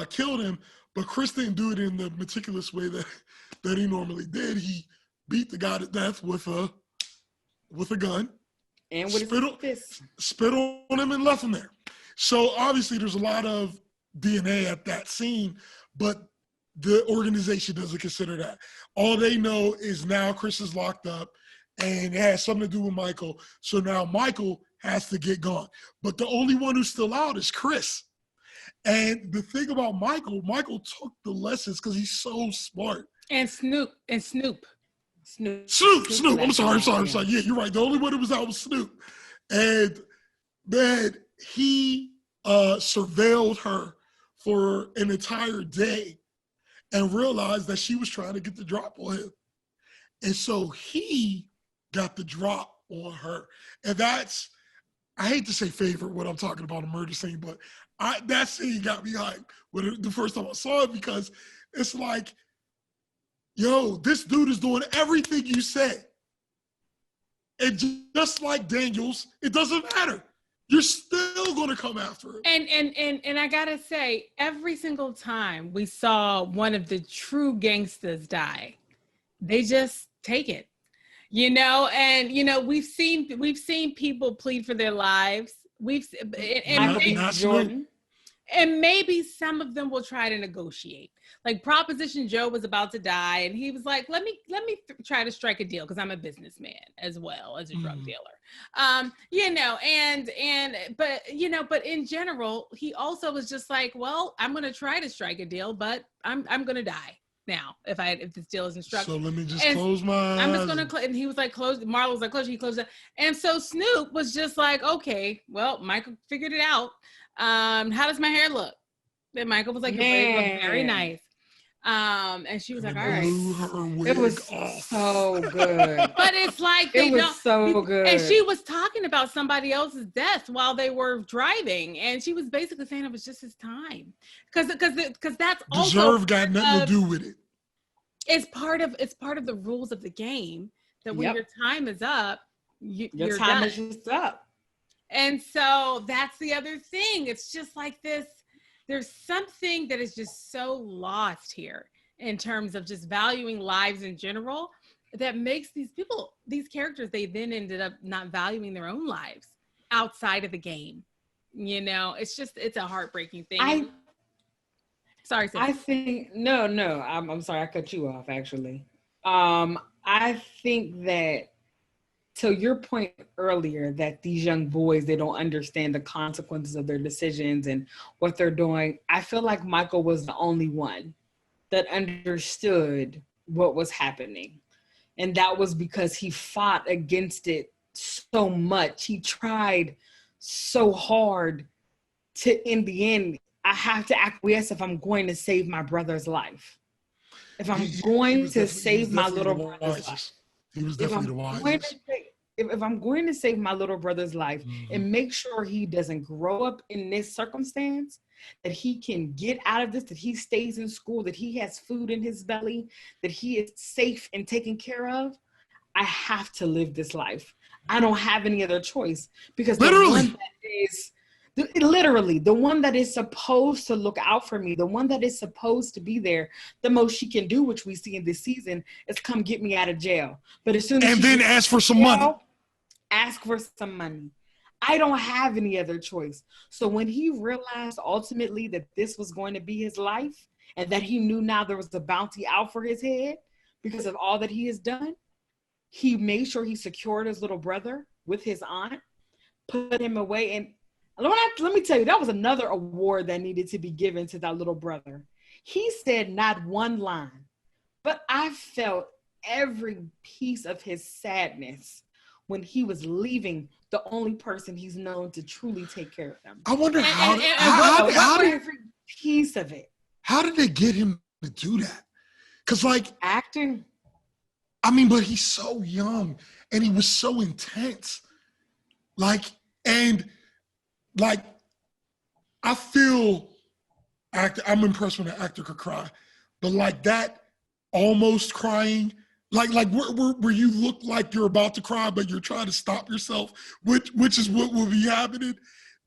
killed him, but Chris didn't do it in the meticulous way that he normally did. He beat the guy to death with a gun. And with his fist. Spit on him and left him there. So obviously there's a lot of DNA at that scene, but the organization doesn't consider that. All they know is now Chris is locked up and it has something to do with Michael. So now Michael has to get gone. But the only one who's still out is Chris. And the thing about Michael took the lessons because he's so smart. And Snoop. I'm sorry. Yeah, you're right. The only one who was out was Snoop. And man, he surveilled her for an entire day and realized that she was trying to get the drop on him. And so he got the drop on her. And that's, I hate to say favorite when I'm talking about a murder scene, but that scene got me hyped when the first time I saw it, because it's like, yo, this dude is doing everything you said. And just like Daniels, it doesn't matter. You're still going to come after him. And I got to say, every single time we saw one of the true gangsters die, they just take it, and, we've seen people plead for their lives. Jordan. And maybe some of them will try to negotiate. Like Proposition Joe was about to die, and he was like, "Let me try to strike a deal because I'm a businessman as well as a drug dealer." But in general, he also was just like, "Well, I'm going to try to strike a deal, but I'm going to die now if this deal isn't struck. So let me just close my eyes. I'm just going to and he was like, close. Marlo was like, close. He closed it, and so Snoop was just like, "Okay, well, Michael figured it out. How does my hair look?" And Michael was like, "Your braids look very nice." And she was like, "All right." It was so good. But it's like it was so good. And she was talking about somebody else's death while they were driving, and she was basically saying it was just his time, because that's also deserve got nothing to do with it. It's part of the rules of the game that when your time is up, your time done. is just up. And so that's the other thing. It's just like this. There's something that is just so lost here in terms of just valuing lives in general that makes these characters, they then ended up not valuing their own lives outside of the game. It's a heartbreaking thing. Sorry, sis. I think, no, I'm sorry. I cut you off, actually. I think that, to your point earlier, that these young boys, they don't understand the consequences of their decisions and what they're doing. I feel like Michael was the only one that understood what was happening. And that was because he fought against it so much. He tried so hard to, in the end, I have to acquiesce if I'm going to save my brother's life. If I'm going to save my little brother's life. He was definitely the wisest. If I'm going to save my little brother's life and make sure he doesn't grow up in this circumstance, that he can get out of this, that he stays in school, that he has food in his belly, that he is safe and taken care of, I have to live this life. I don't have any other choice, because the one that is supposed to look out for me, the one that is supposed to be there, the most she can do, which we see in this season, is come get me out of jail. But as soon as ask for some money. Ask for some money. I don't have any other choice. So when he realized ultimately that this was going to be his life, and that he knew now there was a bounty out for his head because of all that he has done, he made sure he secured his little brother with his aunt, put him away, and Let me tell you, that was another award that needed to be given to that little brother. He said not one line, but I felt every piece of his sadness when he was leaving the only person he's known to truly take care of him. I wonder how every piece of it. How did they get him to do that? Because like acting. I mean, but he's so young and he was so intense. I feel I'm impressed when an actor could cry, but like that almost crying, like where you look like you're about to cry, but you're trying to stop yourself, which is what will be happening.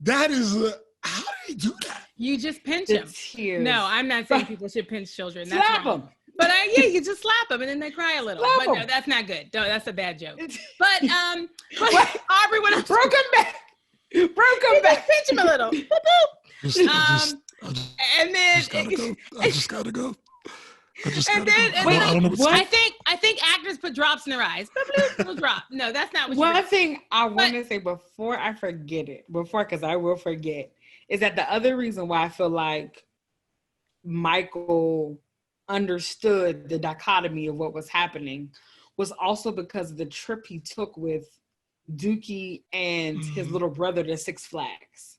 That is how do you do that? You just pinch them. Tears. No, I'm not saying people should pinch children. That's slap wrong. them. But you just slap them and then they cry a little. Slap but them. no, that's not good. No, that's a bad joke. But Aubrey, when I broke him back, pinch him a little. Boop, boop. I just gotta go. I think actors put drops in their eyes. Little drop. No, that's not what. One thing I want to say before I forget it, because I will forget, is that the other reason why I feel like Michael understood the dichotomy of what was happening was also because of the trip he took with Dookie and his little brother to Six Flags.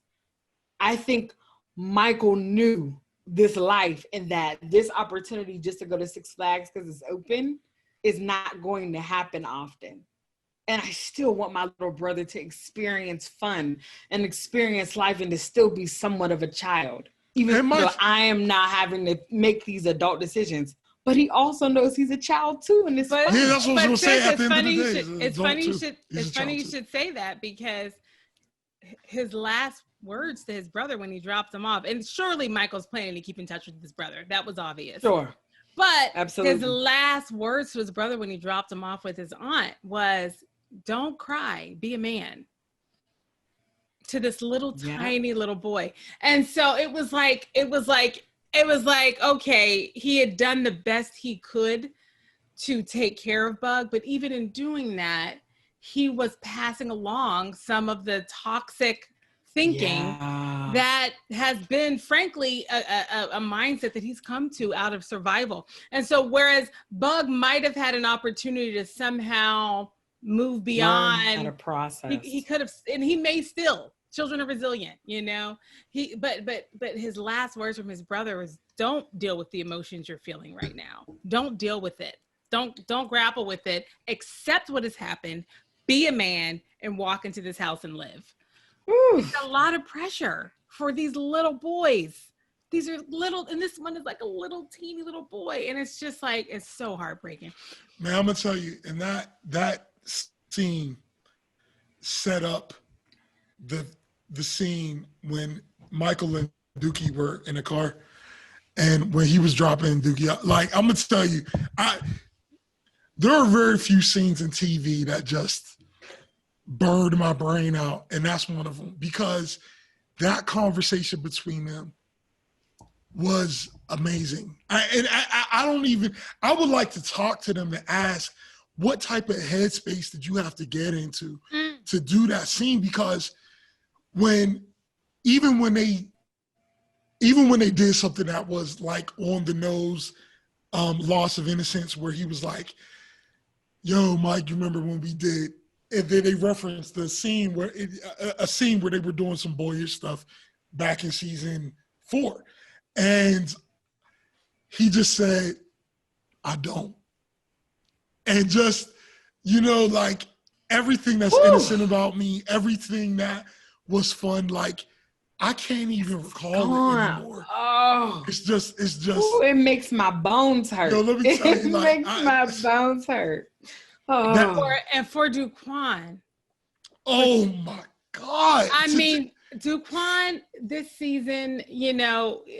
I think Michael knew this life and that this opportunity just to go to Six Flags because it's open is not going to happen often. And I still want my little brother to experience fun and experience life and to still be somewhat of a child. Even though I am not having to make these adult decisions. But he also knows he's a child too. And it's funny. Yeah, that's what I was going to say at the end of the day. It's funny you should say that because his last words to his brother when he dropped him off, and surely Michael's planning to keep in touch with his brother. That was obvious. Sure. But absolutely, his last words to his brother when he dropped him off with his aunt was, "Don't cry, be a man." To this little tiny little boy. And so it was like, okay, he had done the best he could to take care of Bug, but even in doing that, he was passing along some of the toxic thinking that has been, frankly, a mindset that he's come to out of survival. And so whereas Bug might have had an opportunity to somehow move beyond a process, he could have, and he may still. Children are resilient, but his last words from his brother was, don't deal with the emotions you're feeling right now. Don't deal with it. Don't grapple with it. Accept what has happened. Be a man and walk into this house and live. It's a lot of pressure for these little boys. These are little, and this one is like a little teeny little boy. And it's just like, it's so heartbreaking. Man, I'm going to tell you, and that scene set up the scene when Michael and Dookie were in the car and when he was dropping Dookie out. Like, I'm going to tell you, there are very few scenes in TV that just burned my brain out, and that's one of them, because that conversation between them was amazing. I would like to talk to them and ask, what type of headspace did you have to get into to do that scene? Because even when they did something that was like on the nose, loss of innocence, where he was like, "Yo, Mike, you remember when we did?" And then they referenced a scene where they were doing some boyish stuff back in season 4, and he just said, "I don't," and just like everything that's innocent about me, everything that was fun, like I can't even recall it anymore. Oh, it's just. It makes my bones hurt. Let me tell you, makes my bones hurt. Oh, for Duquan. Oh my God! I mean, Duquan this season,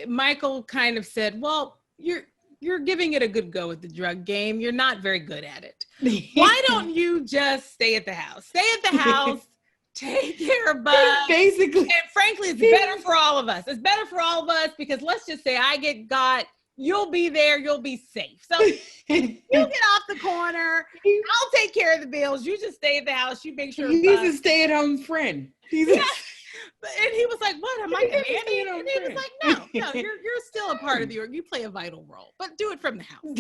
Michael kind of said, "Well, you're giving it a good go at the drug game. You're not very good at it. Why don't you just stay at the house? Stay at the house." Take care of Bug. Basically. And frankly, it's better for all of us. It's better for all of us because let's just say I get got, you'll be there, you'll be safe. So you get off the corner. I'll take care of the bills. You just stay at the house. You make sure he's a stay-at-home friend. And he was like, what, am I nanny? And he was like, no, you're still a part of you play a vital role, but do it from the house.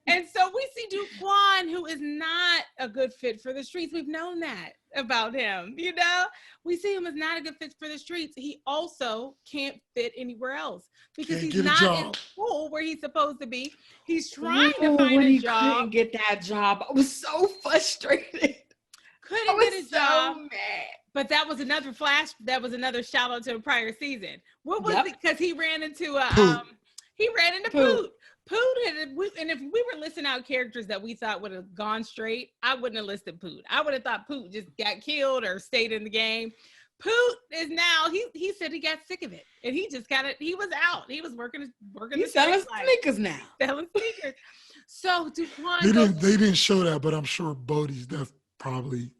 And so we see Duquan, who is not a good fit for the streets. We've known that about him, we see him as not a good fit for the streets. He also can't fit anywhere else because he's not in school where he's supposed to be. He's trying to find a job. He couldn't get that job. I was so frustrated. Couldn't get a job. So mad. But that was another shout out to a prior season. What was it? Because he ran into Poot. Poot, and if we were listing out characters that we thought would have gone straight, I wouldn't have listed Poot. I would have thought Poot just got killed or stayed in the game. Poot is now, he said he got sick of it. And he just he was out. He was working He's selling sneakers now. Selling sneakers. So Duquan they didn't show that, but I'm sure Bodie's death probably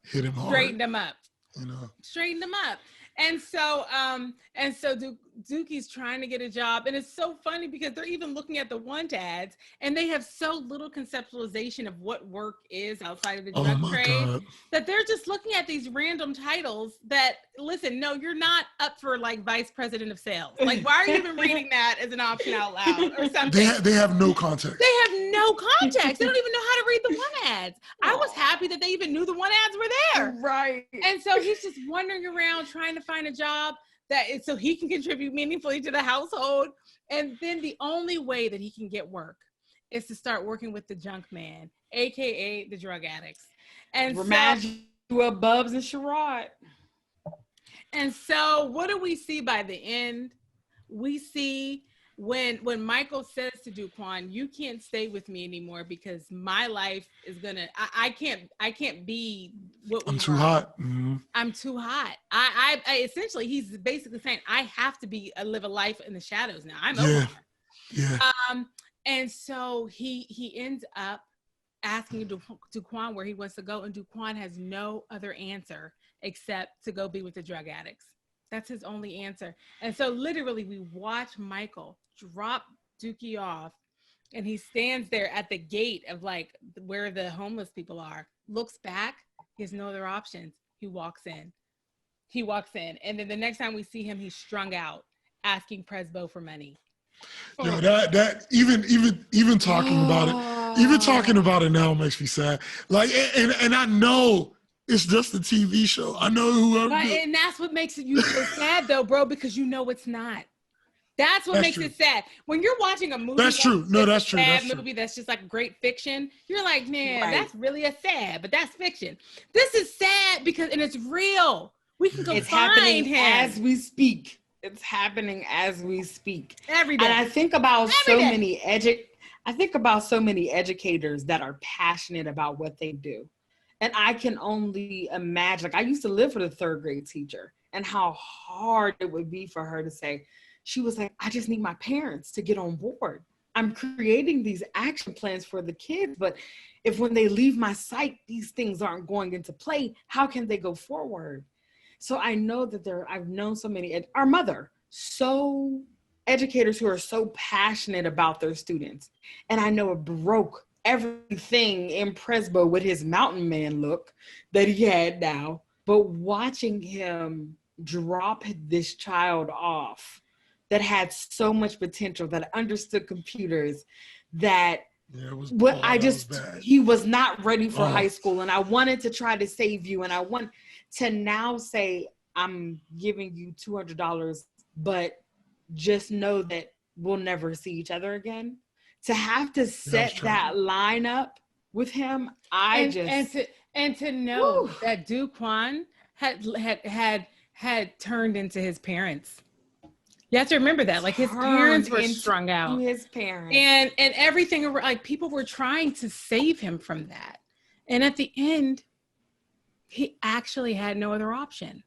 hit him hard. Straightened him up. Straightened him up. And so Dukie's trying to get a job. And it's so funny because they're even looking at the want ads and they have so little conceptualization of what work is outside of the drug trade that they're just looking at these random titles that, listen, no, you're not up for like vice president of sales. Like, why are you even reading that as an option out loud or something? They have no context. They have no context. They don't even know how to read the want ads. I was happy that they even knew the want ads were there. Right. And so he's just wandering around trying to find a job so he can contribute meaningfully to the household. And then the only way that he can get work is to start working with the junk man, AKA the drug addicts. And reminds you of Bubs and Sherrod. And so what do we see by the end? We see when Michael says to Duquan, you can't stay with me anymore because my life is I can't be what I'm too hot. Mm-hmm. I'm too hot. I essentially, he's basically saying I have to live a life in the shadows now. I'm over. Yeah. And so he ends up asking Duquan where he wants to go, and Duquan has no other answer except to go be with the drug addicts. That's his only answer. And so literally we watch Michael drop Dookie off and he stands there at the gate of like where the homeless people are, looks back, he has no other options. He walks in. And then the next time we see him, he's strung out asking Presbo for money. Yo, that even talking about it now makes me sad. Like, and I know it's just a TV show. I know whoever. And that's what makes it so sad, though, bro, because you know it's not. That's what makes it sad. When you're watching a movie, that's true. No, that's true. Sad movie that's just like great fiction. You're like, man, that's really a sad, but that's fiction. This is sad because, and it's real. We can go find him as we speak. It's happening as we speak every day. And I think about so many educators that are passionate about what they do. And I can only imagine, like I used to live with a third grade teacher and how hard it would be for her to say, she was like, I just need my parents to get on board. I'm creating these action plans for the kids, but if when they leave my sight, these things aren't going into play, how can they go forward? So I know that I've known so many, our mother, so educators who are so passionate about their students. And I know it broke everything in Presbo with his mountain man look that he had now, but watching him drop this child off that had so much potential, that understood computers, that he was not ready for high school. And I wanted to try to save you. And I want to now say, I'm giving you $200, but just know that we'll never see each other again. To have to set that line up with him, and to know that Duquan had turned into his parents. You have to remember that, like his parents were strung out. His parents and everything, like people were trying to save him from that, and at the end, he actually had no other option.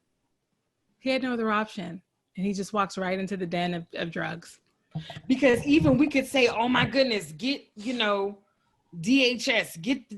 And he just walks right into the den of drugs. Because even we could say, oh my goodness, get, DHS, get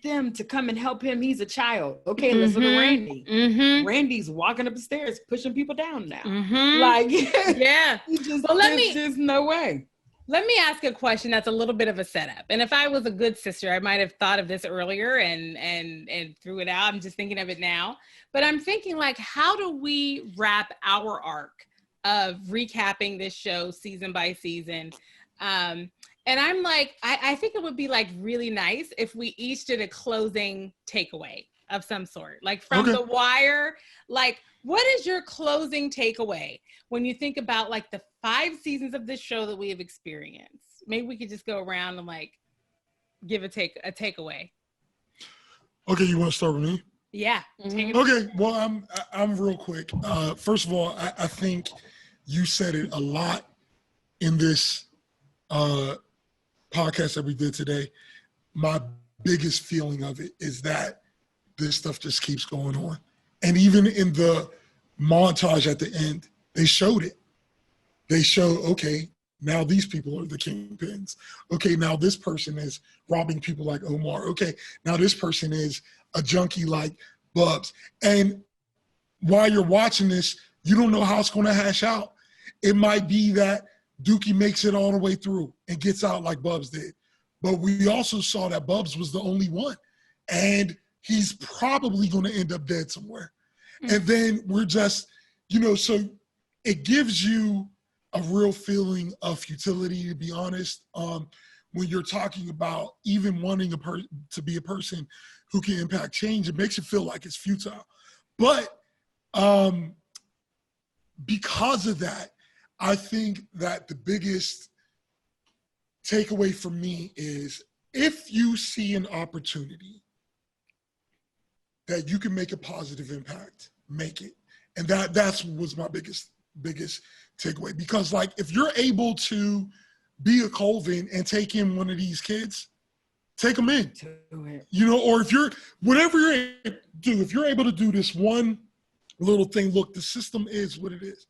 them to come and help him. He's a child. Okay, let's look at Randy. Mm-hmm. Randy's walking up the stairs, pushing people down now. Mm-hmm. Like, yeah. there's just no way. Let me ask a question that's a little bit of a setup. And if I was a good sister, I might have thought of this earlier and threw it out. I'm just thinking of it now. But I'm thinking, like, how do we wrap our arc of recapping this show season by season? And I'm like, I think it would be like really nice if we each did a closing takeaway of some sort, like from The Wire. Like, what is your closing takeaway when you think about like the 5 seasons of this show that we have experienced? Maybe we could just go around and like give a takeaway. Okay, you want to start with me? Yeah. Okay. Well, I'm real quick. First of all, I think you said it a lot in this podcast that we did today. My biggest feeling of it is that this stuff just keeps going on. And even in the montage at the end, they showed it. They show, okay, now these people are the kingpins. Okay, now this person is robbing people like Omar. Okay, now this person is a junkie like Bubs. And while you're watching this, you don't know how it's going to hash out. It might be that Dookie makes it all the way through and gets out like Bubs did. But we also saw that Bubs was the only one. And he's probably going to end up dead somewhere. Mm-hmm. And then we're just, so it gives you a real feeling of futility, to be honest, when you're talking about even wanting to be a person who can impact change. It makes you feel like it's futile. But because of that, I think that the biggest takeaway for me is if you see an opportunity that you can make a positive impact, make it. And that was my biggest takeaway. Because like, if you're able to be a Colvin and take in one of these kids, take them in, or if you're, whatever you're able to do, if you're able to do this one little thing, look, the system is what it is.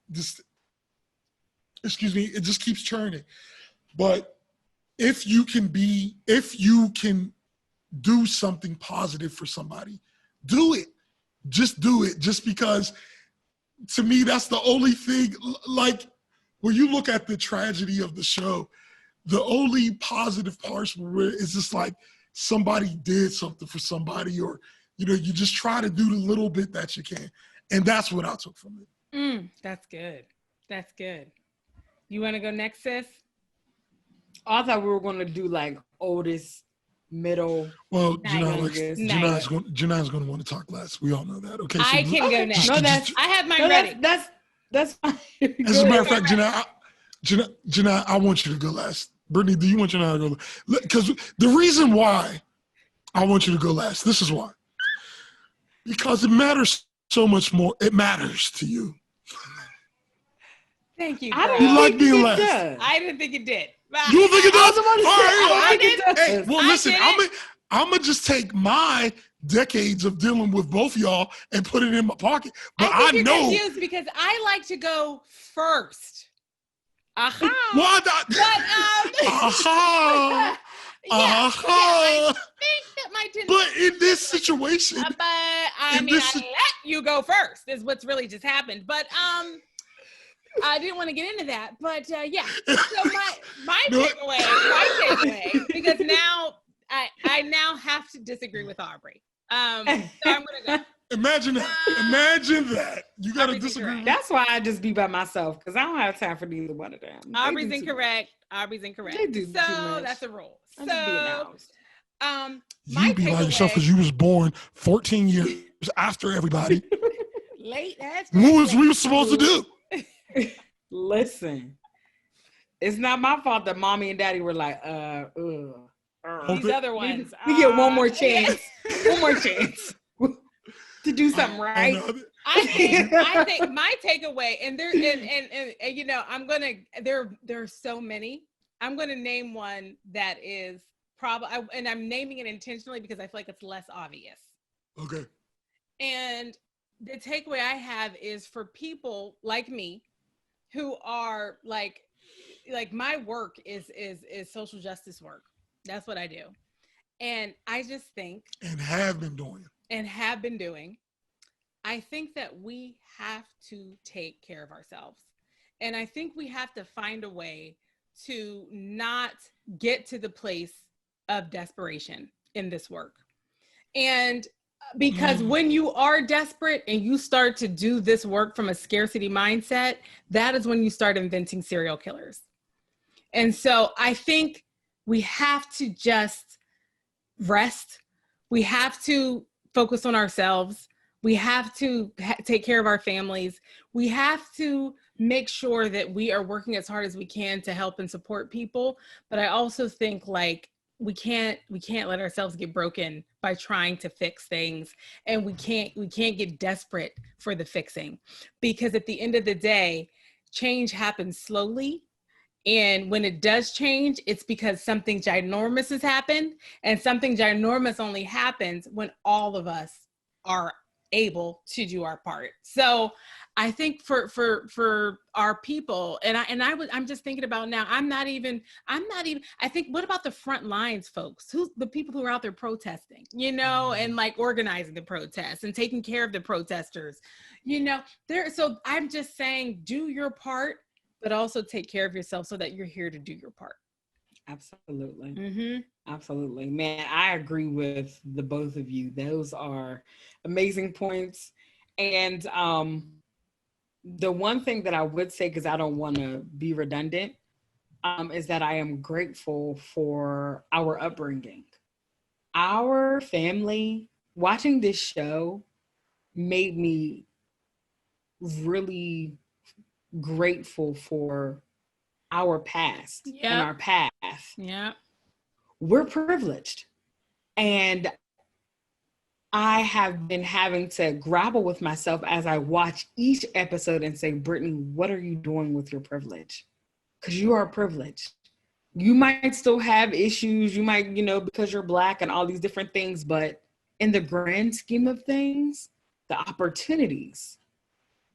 It just keeps churning. But if you can do something positive for somebody, do it. Just do it. Just because, to me, that's the only thing. Like, when you look at the tragedy of the show, the only positive parts were it's just like somebody did something for somebody, or you just try to do the little bit that you can, and that's what I took from it. That's good. That's good. You want to go next, sis? I thought we were going to do like oldest, middle. Well, Janai's going to want to talk last. We all know that. Okay, so I can go next. I have mine ready. That's fine. As a matter of fact, Janai, I want you to go last. Brittany, do you want Janai to go last? Because the reason why I want you to go last, this is why. Because it matters so much more. It matters to you. Thank you. You like being last. I didn't think it did. You don't think it does? Hey, well, listen, I'm going to just take my decades of dealing with both y'all and put it in my pocket. But I think you're confused because I like to go first. Aha. Why not? I think that my tendency. But in this situation. But I let you go first is what's really just happened. But I didn't want to get into that, but yeah. So my takeaway, because now I now have to disagree with Aubrey. So I'm gonna go. Imagine that. You gotta disagree. That's why I just be by myself, because I don't have time for neither one of them. Aubrey's incorrect. They do so that's a rule. I'm so you be by yourself because you was born 14 years after everybody. Late. What was we supposed to do? Listen, it's not my fault that mommy and daddy were like, these other ones. We get one more chance. One more chance to do something right. I think my takeaway, and I'm gonna there are so many. I'm gonna name one that is probably, and I'm naming it intentionally because I feel like it's less obvious. Okay. And the takeaway I have is for people like me who are like my work is social justice work. That's what I do. And I just think, and have been doing, I think that we have to take care of ourselves. And I think we have to find a way to not get to the place of desperation in this work. And because when you are desperate and you start to do this work from a scarcity mindset, that is when you start inventing serial killers. And so I think we have to just rest. We have to focus on ourselves. We have to take care of our families. We have to make sure that we are working as hard as we can to help and support people. But I also think like we can't let ourselves get broken by trying to fix things. And we can't get desperate for the fixing, because at the end of the day, change happens slowly. And when it does change, it's because something ginormous has happened, and something ginormous only happens when all of us are able to do our part. So I think for our people, I'm just thinking about now, I'm not even, I think, what about the front lines folks, who's the people who are out there protesting, you know, and like organizing the protests and taking care of the protesters, you know, so I'm just saying, do your part, but also take care of yourself so that you're here to do your part. Absolutely. Mm-hmm. Absolutely. Man, I agree with the both of you. Those are amazing points. And the one thing that I would say, because I don't want to be redundant, is that I am grateful for our upbringing. Our family, watching this show made me really grateful for our past and our path. Yeah. We're privileged. And I have been having to grapple with myself as I watch each episode and say, Brittany, what are you doing with your privilege? Because you are privileged. You might still have issues. You might, you know, because you're Black and all these different things. But in the grand scheme of things, the opportunities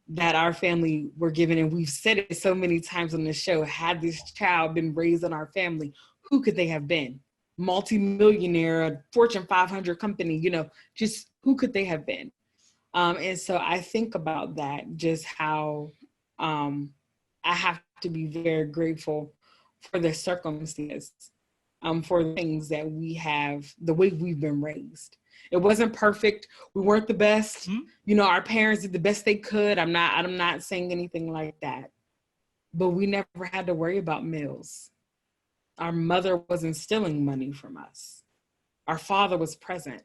that our family were given, and we've said it so many times on the show, had this child been raised in our family, who could they have been? Multi-millionaire, Fortune 500 company, you know, just who could they have been? And so I think about that, just how I have to be very grateful for the circumstances, for the things that we have, the way we've been raised. It wasn't perfect. We weren't the best. Mm-hmm. You know, our parents did the best they could. I'm not saying anything like that. But we never had to worry about meals. Our mother was instilling money from us. Our father was present.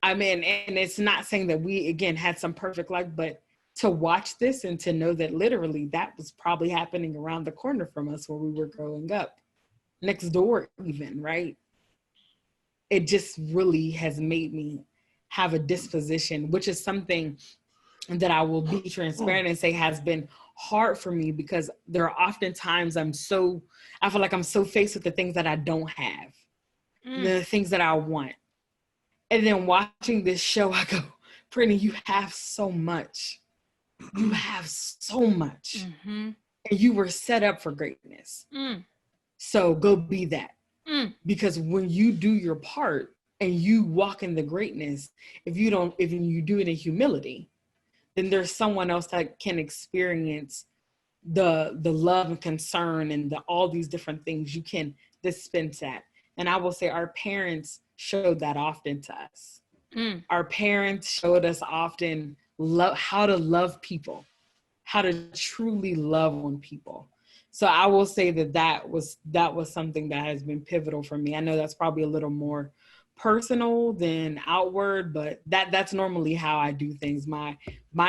I mean, and it's not saying that we, again, had some perfect life, but to watch this and to know that literally that was probably happening around the corner from us where we were growing up, next door even, right? It just really has made me have a disposition, which is something that I will be transparent and say has been hard for me, because there are often times I feel like I'm so faced with the things that I don't have, the things that I want. And then watching this show, I go, Brittany, you have so much. You have so much. Mm-hmm. And you were set up for greatness. So go be that. Because when you do your part and you walk in the greatness, if you do it in humility, then there's someone else that can experience the love and concern and all these different things you can dispense at. And I will say our parents showed that often to us. Our parents showed us often how to love people, how to truly love on people. So I will say that was something that has been pivotal for me. I know that's probably a little more personal than outward, but that's normally how I do things. My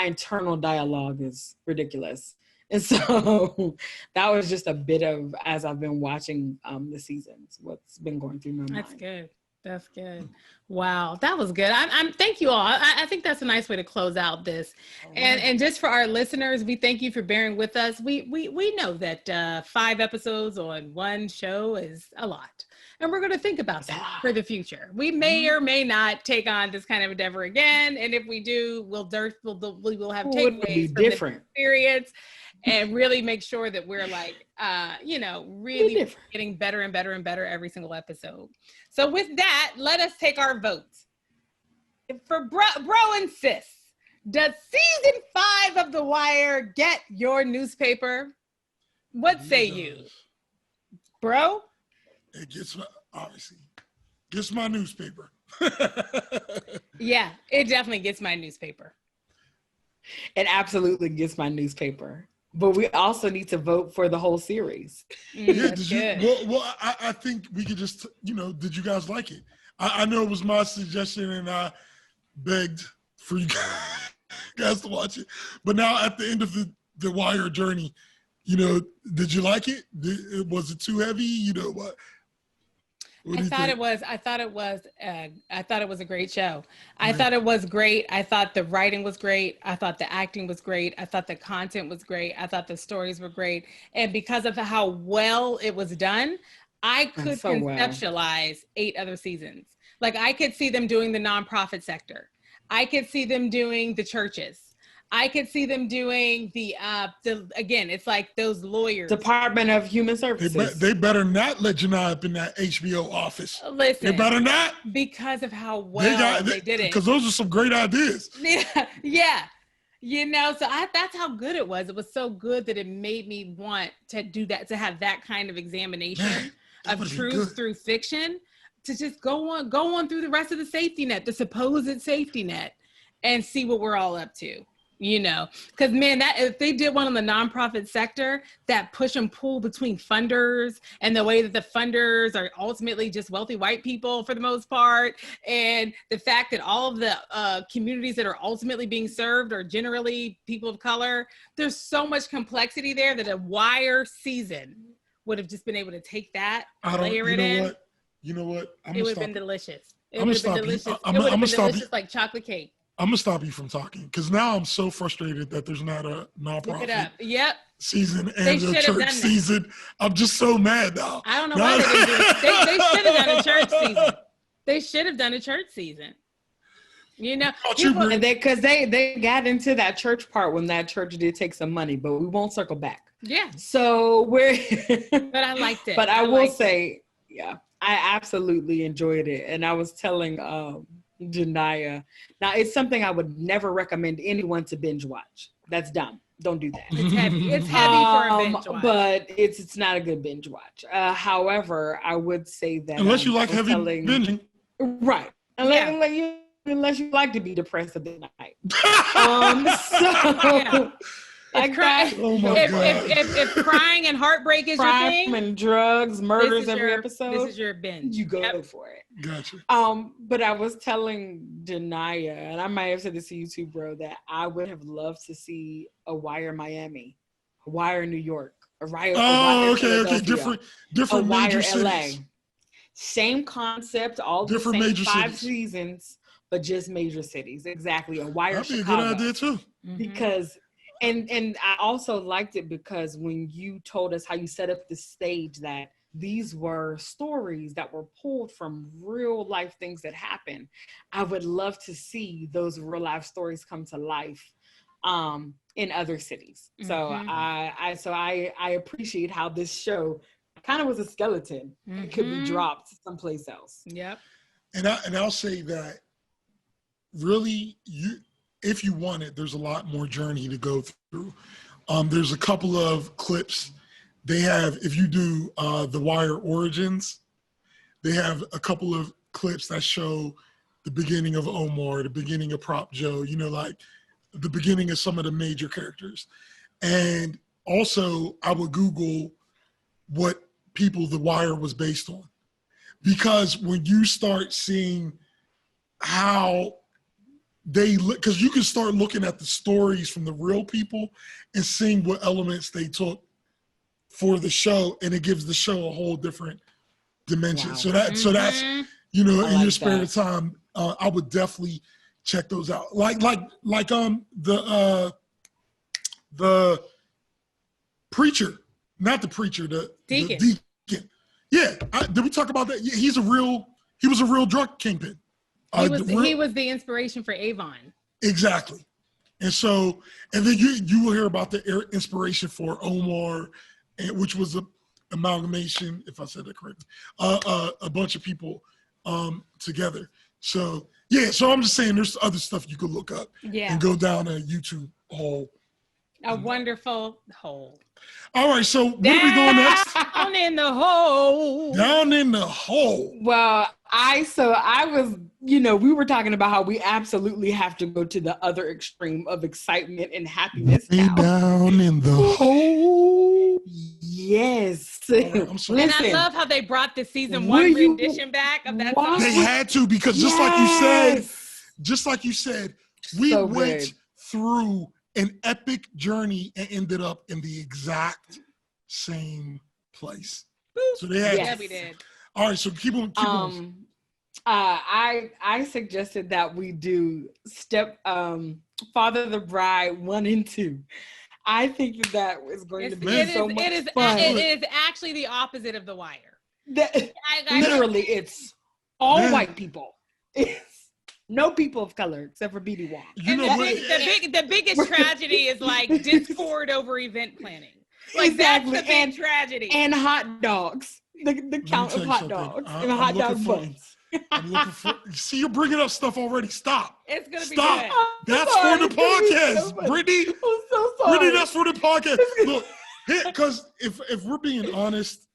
internal dialogue is ridiculous. And so that was just a bit of, as I've been watching the seasons, what's been going through my mind. That's good. That's good. Wow, that was good. I'm thank you all. I think that's a nice way to close out this. And just for our listeners, we thank you for bearing with us. We know that 5 episodes on one show is a lot, and we're going to think about that for the future. We may or may not take on this kind of endeavor again, and if we do, we will have takeaways from the experience. And really make sure that we're like, really getting better and better and better every single episode. So with that, let us take our votes. For bro and sis, does season 5 of The Wire get your newspaper? What say you? bro. It gets my newspaper. Yeah, it definitely gets my newspaper. It absolutely gets my newspaper. But we also need to vote for the whole series. I think we could just, did you guys like it? I know it was my suggestion and I begged for you guys to watch it. But now at the end of the Wire journey, did you like it? Was it too heavy? You know what? I thought it was a great show. I thought it was great. I thought the writing was great. I thought the acting was great. I thought the content was great. I thought the stories were great. And because of how well it was done, I could conceptualize 8 other seasons. Like I could see them doing the nonprofit sector. I could see them doing the churches. I could see them doing the again, it's like those lawyers. Department of Human Services. They better not let Genia up in that HBO office. Listen. They better not. Because of how well they did it. Because those are some great ideas. Yeah. So that's how good it was. It was so good that it made me want to do that, to have that kind of examination of truth through fiction, to just go on through the rest of the safety net, the supposed safety net, and see what we're all up to. Because man, that if they did one on the nonprofit sector, that push and pull between funders and the way that the funders are ultimately just wealthy white people for the most part, and the fact that all of the communities that are ultimately being served are generally people of color, there's so much complexity there that a Wire season would have just been able to take that, layer it in. You know what? It would have been delicious. It would have been delicious. It would have been delicious like chocolate cake. I'm gonna stop you from talking because now I'm so frustrated that there's not a nonprofit season and a church season. I'm just so mad now. I don't know why they didn't do it. They should have done a church season. They should have done a church season. Because they got into that church part when that church did take some money, but we won't circle back. Yeah. So but I liked it. But I will say, I absolutely enjoyed it, and I was telling Genia. Now, it's something I would never recommend anyone to binge watch. That's dumb. Don't do that. It's heavy. It's heavy for a binge watch. But it's not a good binge watch. However, I would say that unless you like heavy binging, right? Unless you like to be depressed at the night. If crying and heartbreak is your thing, and drugs, murders every episode, this is your binge. You go for it. Gotcha. But I was telling Genia, and I might have said this to you too, bro, that I would have loved to see a Wire Miami, a Wire New York, a Wire. Okay, different major cities. LA. Same concept, all the different same major 5 seasons, but just major cities. Exactly, a Wire. That'd be Chicago. a good idea too. Because. And I also liked it because when you told us how you set up the stage, that these were stories that were pulled from real life things that happened. I would love to see those real life stories come to life in other cities. So I appreciate how this show kind of was a skeleton. It could be dropped someplace else. Yep. And I'll say that really if you want it, there's a lot more journey to go through. There's a couple of clips they have. If you do the Wire Origins, they have a couple of clips that show the beginning of Omar, the beginning of Prop Joe, like the beginning of some of the major characters. And also I would Google what people the Wire was based on. Because when you start seeing how because you can start looking at the stories from the real people and seeing what elements they took for the show, and it gives the show a whole different dimension. Wow. So that's in your spare time, I would definitely check those out. Like the preacher, not the preacher, the deacon. Yeah, did we talk about that? He was a real drug kingpin. He was the inspiration for Avon. Exactly. And then you will hear about the inspiration for Omar, which was an amalgamation, if I said that correctly, a bunch of people together. So I'm just saying there's other stuff you could look up and go down a YouTube hole A wonderful hole. All right, so where are we going next? Down in the hole. Down in the hole. Well, I was, we were talking about how we absolutely have to go to the other extreme of excitement and happiness now. Down in the hole. Yes. Right, I'm sorry. And I love how they brought the season 1 rendition back of that song. They had to, because just like you said, we went through an epic journey and ended up in the exact same place. So they had Yeah, we did. All right, so keep on. I suggested that we do Father the Bride 1 and 2. I think that is going to be so much fun. It is actually the opposite of The Wire. Literally, it's all white people. It's no people of color except for BD Wong. The biggest tragedy is like discord over event planning. Like exactly. That's the big tragedy. And hot dogs. The count of hot dogs and hot dog buns. I'm looking for. See, you're bringing up stuff already. Stop. It's gonna be good. That's for the podcast, Brittany. I'm so sorry. Brittany, that's for the podcast. Look, because if we're being honest,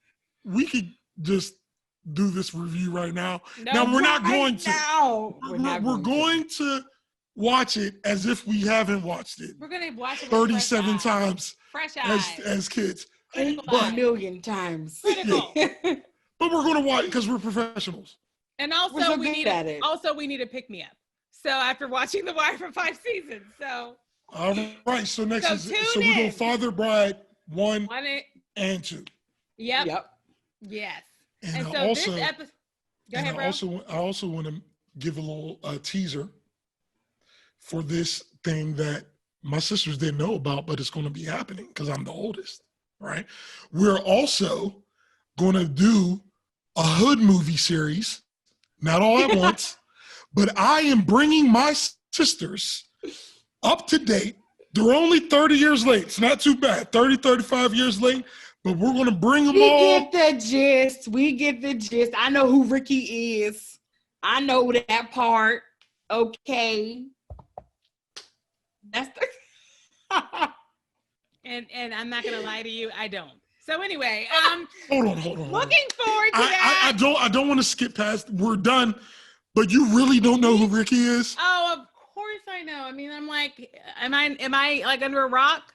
we could just do this review right now. Now we're not going to. We're going to watch it as if we haven't watched it. We're gonna watch it 37 times. Fresh eyes. As kids. 8 million times. Critical. But we're going to watch it because we're professionals. And also we need a pick me up. So after watching The Wire for 5 seasons, so. All right. So we go Father Bride 1 and 2. Yep. Yes. And so also, this episode. Go ahead, bro. I also want to give a little teaser for this thing that my sisters didn't know about, but it's going to be happening because I'm the oldest. Right. We're also going to do a hood movie series. Not all at once, but I am bringing my sisters up to date. They're only 30 years late. It's not too bad. 30, 35 years late, but we're going to bring them all. We get the gist. I know who Ricky is. I know that part. Okay. That's the... and I'm not going to lie to you. I don't. So anyway, hold on. Looking forward to that. I don't want to skip past. We're done, but you really don't know who Ricky is? Oh, of course I know. I mean, I'm like, am I like under a rock?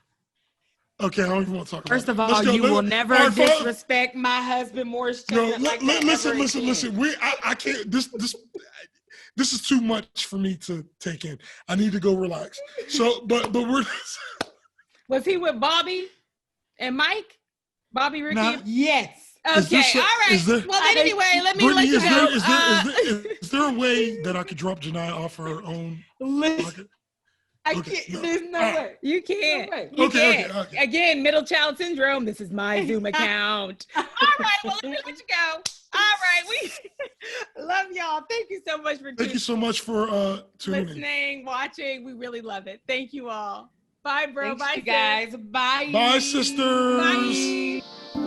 Okay, I don't even want to talk about it. First of all, you will never disrespect my husband Morris. No, listen. I can't. This is too much for me to take in. I need to go relax. So, but we're. Was he with Bobby and Mike? Bobby Ricky? Yes. Okay, all right. Well, then anyway, let me let you go. Is there a way that I could drop Janiyah off her own? Listen, I can't. No. There's no way. You can't. No way. You can't. Okay. Again, middle child syndrome. This is my Zoom account. All right. Well, let me let you go. All right. We love y'all. Thank you so much for tuning in. Thank you so much for listening, watching. We really love it. Thank you all. Bye, bro. Thanks, bye, guys. Bye. Bye, sisters. Bye.